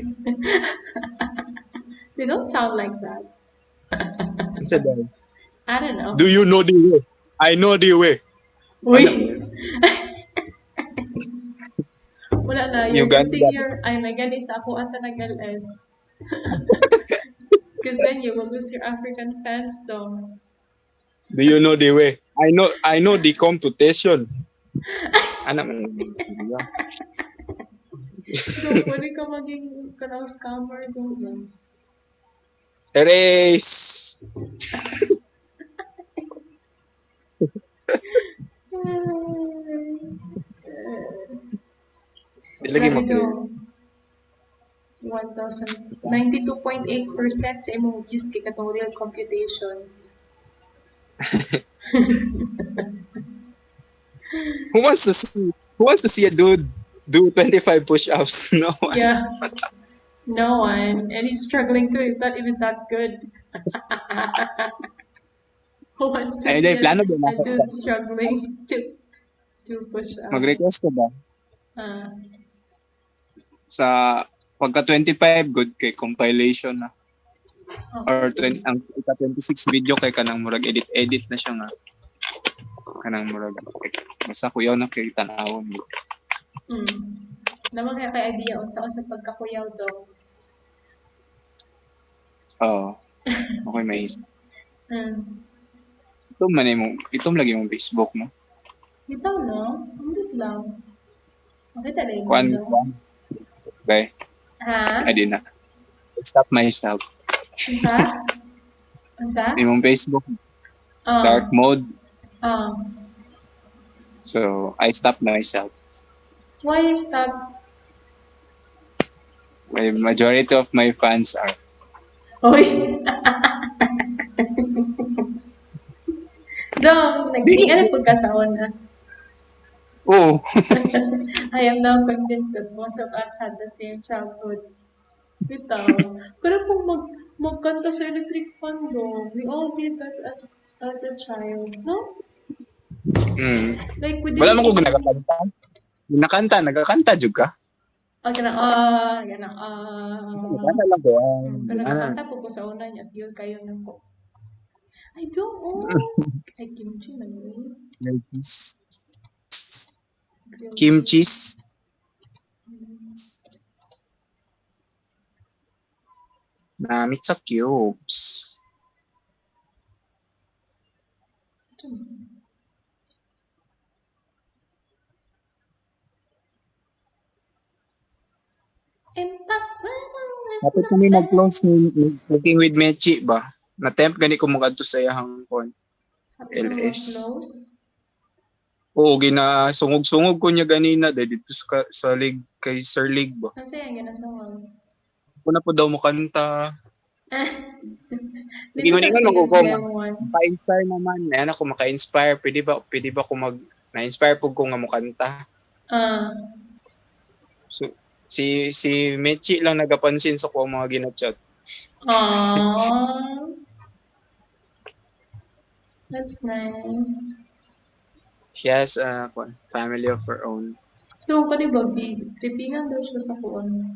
Speaker 1: They don't sound like that. I don't know.
Speaker 7: Do you know the way? I know the way.
Speaker 1: Wait. Wala na. You're using your, ay, may ganis ako at nag-LS. Because then you will lose your African fans though.
Speaker 7: Do you know the way? I know the computation. Anak mo.
Speaker 1: So, pwede ka maging kanang scammer doon.
Speaker 7: Erase! Ilagay mo clear.
Speaker 1: 92.8% sa imong views kay katong real computation.
Speaker 7: Who wants to see a dude do 25 push-ups? No one.
Speaker 1: Yeah. No one. And he's struggling too. He's not even that good. Who wants to
Speaker 7: Ay,
Speaker 1: see
Speaker 7: di, plano ba
Speaker 1: a
Speaker 7: na?
Speaker 1: dude struggling to push ups?
Speaker 7: Mag-request ka ba?
Speaker 1: Ah,
Speaker 7: Sa pagka 25, good kay compilation na. Or
Speaker 1: okay.
Speaker 7: 20, ang ika 26 video kay kanang murag edit na siya nga. Kanang murag. Basta kuyaw na kay tanawon mo.
Speaker 1: Naman kaya kay idea unsa sa pagkakuyaw to.
Speaker 7: Oo. Okay, may
Speaker 1: Mm.
Speaker 7: Itom lagi mong Facebook, no?
Speaker 1: Bitaw no? Hindi lang. Makita lang
Speaker 7: Kuan,
Speaker 1: mo.
Speaker 7: okay.
Speaker 1: Ha?
Speaker 7: I did not. Stop myself.
Speaker 1: Unsa? Unsa?
Speaker 7: Yung Facebook,
Speaker 1: Ah.
Speaker 7: dark mode.
Speaker 1: Ah.
Speaker 7: So, I stopped myself.
Speaker 1: Why you stop?
Speaker 7: My majority of my fans are.
Speaker 1: Oy. Dong, nagtingan po ka sa una.
Speaker 7: Oh.
Speaker 1: I am now convinced that most of us had the same childhood. Bitaw. Pero kung magkanta sa electric fan dong, we all did that as a child, no? Like we didn't
Speaker 7: Wala man ko nagkakanta. Nagkakanta jud ka?
Speaker 1: Nagkanta
Speaker 7: lang ko.
Speaker 1: Pero nagkanta po ko sa una niya, feel kayo na po. I don't know. Ay, kimchi man yun.
Speaker 7: Kimchi. Namit sa cubes. Dapat kami mag-close speaking with Mechi ba? Na-tempt gani ko mag-adto sa iyang phone. LS. Oo, sungog-sungog ko niya ganina dito sa league kay Sir League ba?
Speaker 1: Ano sa'yo ang ginasawag?
Speaker 7: Ako na po daw mo kanta.
Speaker 1: Hindi
Speaker 7: ko ningan magkukuha.
Speaker 1: one.
Speaker 7: Pa-inspire naman. Ayan ako maka-inspire. Pwede ba ko na-inspire po ko nga mo kanta? So, si Mechi lang nagapansin sa ko mga ginachat.
Speaker 1: Aww. That's nice.
Speaker 7: She has a family of her own.
Speaker 1: So, kanibag, tripingan daw siya sa kuwan.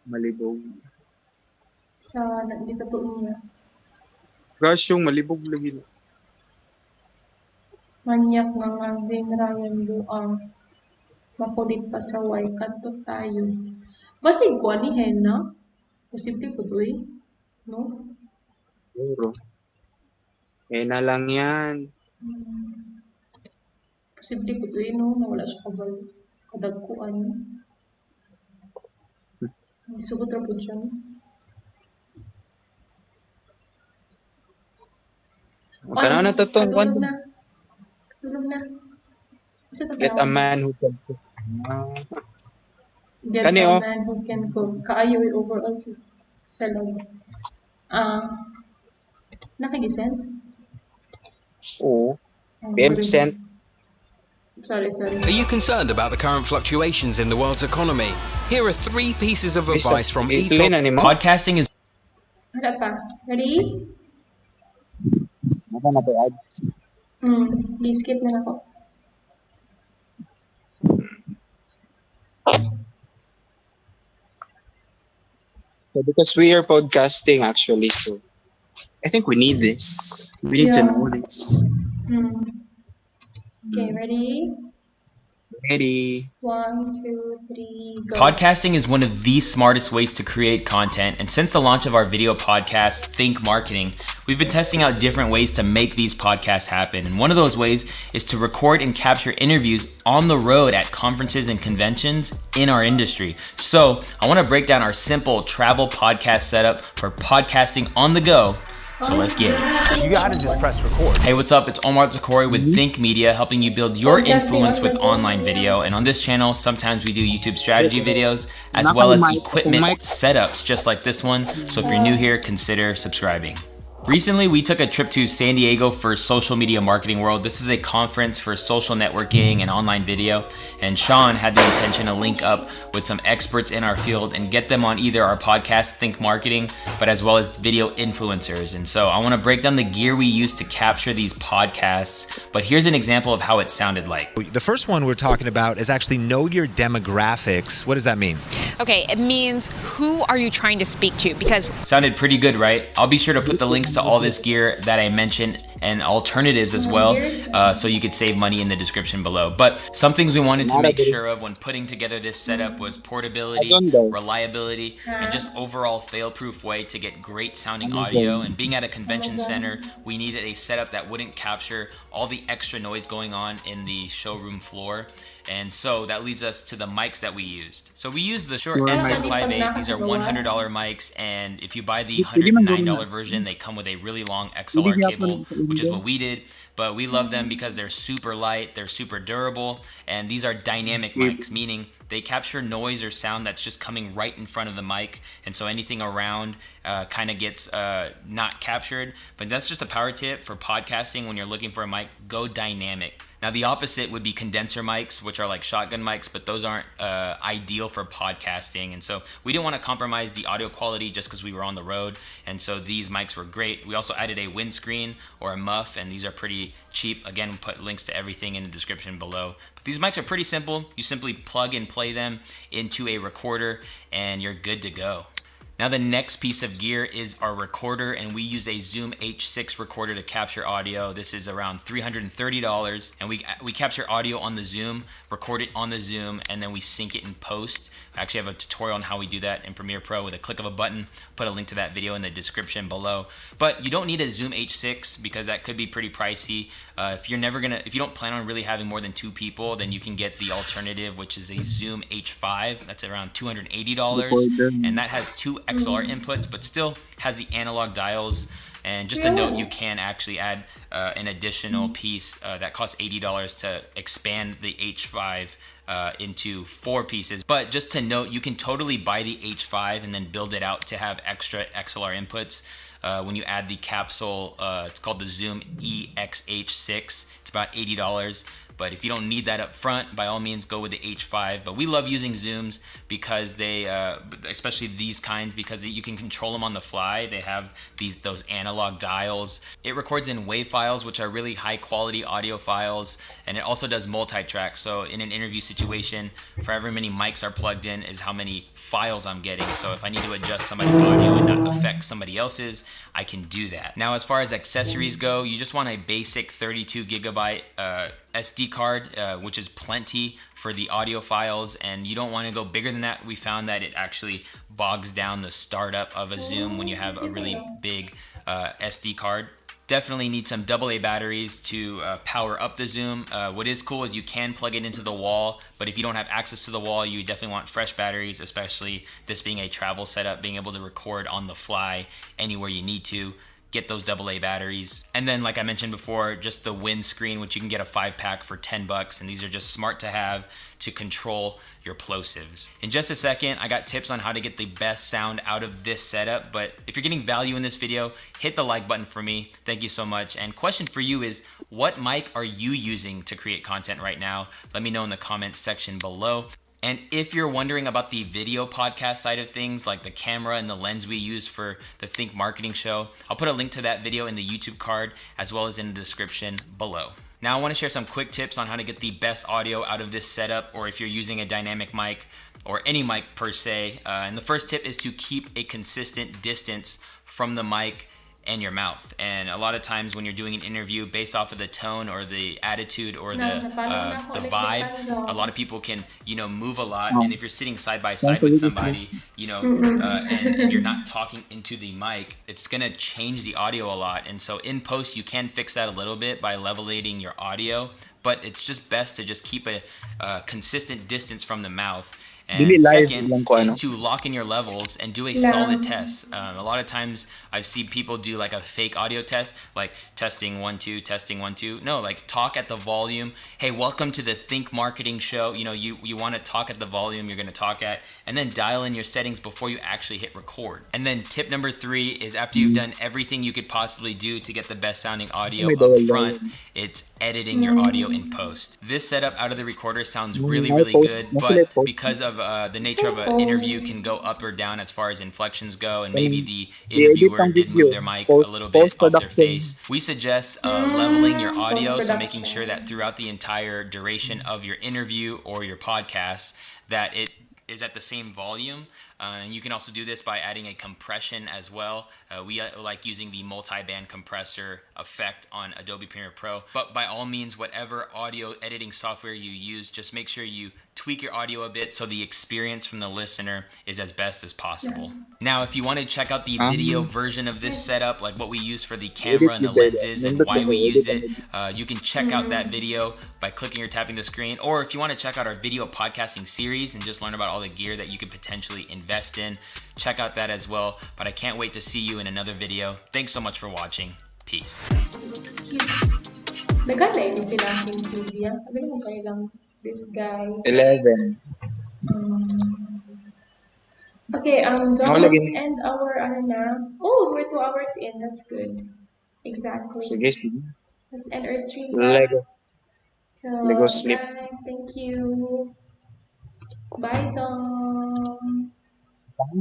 Speaker 7: Malibog.
Speaker 1: Sa, hindi ka to niya.
Speaker 7: Gosh, yung malibog lagi na.
Speaker 1: Manyak ng Dame Ryan Buang. Makulit pa sa way. Kanto tayo. Basig ko ni Henna. Posible po to eh. No?
Speaker 7: Siguro. Na lang yan.
Speaker 1: Posible po to eh, no? Nawala siya kadagkuan. Isugot na po siya.
Speaker 7: Tanaw na to.
Speaker 1: Katulog na.
Speaker 7: Get a man who can cook.
Speaker 1: Get a man who can cook. Kaayo overall sa log. Nakigisend?
Speaker 7: Oo. PM%.
Speaker 1: Sorry.
Speaker 8: Are you concerned about the current fluctuations in the world's economy? Here are 3 pieces of advice from each. Podcasting is.
Speaker 1: Wala pa. Ready?
Speaker 7: Maka na to ads.
Speaker 1: Skip na ako.
Speaker 7: So because we are podcasting actually, so I think we need this. We need to know this.
Speaker 1: Okay, ready?
Speaker 7: Ready.
Speaker 1: 1, 2, 3, go.
Speaker 11: Podcasting is one of the smartest ways to create content, and since the launch of our video podcast, Think Marketing, we've been testing out different ways to make these podcasts happen. And one of those ways is to record and capture interviews on the road at conferences and conventions in our industry. So I want to break down our simple travel podcast setup for podcasting on the go. So let's get it.
Speaker 12: You gotta just press record.
Speaker 11: Hey, what's up? It's Omar Zakori with Think Media, helping you build your influence with online video. And on this channel, sometimes we do YouTube strategy videos, as well as equipment setups just like this one. So if you're new here, consider subscribing. Recently, we took a trip to San Diego for Social Media Marketing World. This is a conference for social networking and online video. And Sean had the intention to link up with some experts in our field and get them on either our podcast, Think Marketing, but as well as video influencers. And so I want to break down the gear we use to capture these podcasts. But here's an example of how it sounded like.
Speaker 12: The first one we're talking about is actually know your demographics. What does that mean?
Speaker 13: Okay, it means who are you trying to speak to? Because
Speaker 11: sounded pretty good, right? I'll be sure to put the links to all this gear that I mentioned and alternatives as well, so you could save money in the description below. But some things we wanted to make sure of when putting together this setup was portability, reliability, and just overall fail-proof way to get great sounding audio. And being at a convention center, we needed a setup that wouldn't capture all the extra noise going on in the showroom floor. And so that leads us to the mics that we used. So we used the Shure SM58. These are $100 mics, and if you buy the $109 version, they come with a really long XLR cable, which is what we did. But we love them because they're super light, they're super durable, and these are dynamic mics, meaning they capture noise or sound that's just coming right in front of the mic, and so anything around kind of gets not captured. But that's just a power tip for podcasting. When you're looking for a mic, go dynamic. Now the opposite would be condenser mics, which are like shotgun mics, but those aren't ideal for podcasting. And so we didn't want to compromise the audio quality just because we were on the road. And so these mics were great. We also added a windscreen or a muff, and these are pretty cheap. Again, we'll put links to everything in the description below. But these mics are pretty simple. You simply plug and play them into a recorder and you're good to go. Now the next piece of gear is our recorder, and we use a Zoom H6 recorder to capture audio. This is around $330, and we capture audio on the Zoom, record it on the Zoom, and then we sync it in post. I actually have a tutorial on how we do that in Premiere Pro with a click of a button. Put a link to that video in the description below. But you don't need a Zoom H6 because that could be pretty pricey. If you don't plan on really having more than 2 people, then you can get the alternative, which is a Zoom H5. That's around $280, and that has 2 XLR inputs, but still has the analog dials. And just a note, you can actually add an additional piece that costs $80 to expand the H5 into 4 pieces. But just to note, you can totally buy the H5 and then build it out to have extra XLR inputs. When you add the capsule, it's called the Zoom EXH6. It's about $80. But if you don't need that up front, by all means, go with the H5. But we love using Zooms because they, especially these kinds, because you can control them on the fly. They have those analog dials. It records in WAV files, which are really high quality audio files. And it also does multi-track. So in an interview situation, for however many mics are plugged in is how many files I'm getting. So if I need to adjust somebody's audio and not affect somebody else's, I can do that. Now, as far as accessories go, you just want a basic 32 gigabyte SD card, which is plenty for the audio files, and you don't want to go bigger than that. We found that it actually bogs down the startup of a Zoom when you have a really big SD card. Definitely need some AA batteries to power up the Zoom. What is cool is you can plug it into the wall, but if you don't have access to the wall, you definitely want fresh batteries, especially this being a travel setup, being able to record on the fly anywhere you need to. Get those AA batteries. And then, like I mentioned before, just the windscreen, which you can get a 5-pack for $10, and these are just smart to have to control your plosives. In just a second, I got tips on how to get the best sound out of this setup, but if you're getting value in this video, hit the like button for me. Thank you so much. And question for you is, what mic are you using to create content right now? Let me know in the comments section below. And if you're wondering about the video podcast side of things, like the camera and the lens we use for the Think Marketing show, I'll put a link to that video in the YouTube card as well as in the description below. Now I want to share some quick tips on how to get the best audio out of this setup, or if you're using a dynamic mic or any mic per se. And the first tip is to keep a consistent distance from the mic and your mouth. And a lot of times when you're doing an interview, based off of the tone or the attitude or the vibe, a lot of people can, move a lot. And if you're sitting side by side with somebody, and you're not talking into the mic, it's gonna change the audio a lot. And so in post, you can fix that a little bit by levelating your audio, but it's just best to just keep a consistent distance from the mouth.
Speaker 7: Dili
Speaker 11: And
Speaker 7: live
Speaker 11: second
Speaker 7: lang ko
Speaker 11: is
Speaker 7: ano.
Speaker 11: to lock in your levels and do a
Speaker 1: Yeah.
Speaker 11: solid test. A lot of times I've seen people do like a fake audio test, like testing 1 2, testing 1 2. No, like talk at the volume. Hey, welcome to the Think Marketing Show. You know, you want to talk at the volume you're going to talk at, and then dial in your settings before you actually hit record. And then tip number 3 is after you've done everything you could possibly do to get the best sounding audio
Speaker 7: May
Speaker 11: up
Speaker 7: dawal
Speaker 11: front,
Speaker 7: daw.
Speaker 11: it's editing your audio in post. This setup out of the recorder sounds really,
Speaker 7: May
Speaker 11: really
Speaker 7: post,
Speaker 11: good,
Speaker 7: na sila
Speaker 11: but
Speaker 7: post.
Speaker 11: because of the nature of an
Speaker 1: Post.
Speaker 11: interview can go up or down as far as inflections go, and maybe the
Speaker 7: I-edit
Speaker 11: interviewer
Speaker 7: ang
Speaker 11: did
Speaker 7: video.
Speaker 11: move their mic a little bit off their
Speaker 7: Post-production.
Speaker 11: face. We suggest leveling your audio, so making
Speaker 1: Post-production.
Speaker 11: sure that throughout the entire duration of your interview or your podcast, that it is at the same volume. And you can also do this by adding a compression as well. We like using the multi-band compressor effect on Adobe Premiere Pro. But by all means, whatever audio editing software you use, just make sure you tweak your audio a bit so the experience from the listener is as best as possible. Now, if you want to check out the video version of this setup, like what we use for the camera and the lenses and why we use it, you can check out that video by clicking or tapping the screen. Or if you want to check out our video podcasting series and just learn about all the gear that you could potentially invest in, check out that as well. But I can't wait to see you in another video. Thanks so much for watching. Peace.
Speaker 1: Nagana yung sila aking trivia. Sabi mo kayo lang, this guy.
Speaker 7: 11.
Speaker 1: Okay, John,
Speaker 7: Ako
Speaker 1: let's
Speaker 7: lagi.
Speaker 1: end our, ano na. Oh, we're 2 hours in. That's good. Exactly.
Speaker 7: Sige, sige.
Speaker 1: Let's end our stream now. So,
Speaker 7: Lego sleep.
Speaker 1: guys, thank you. Bye, Tom.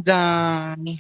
Speaker 7: Bye.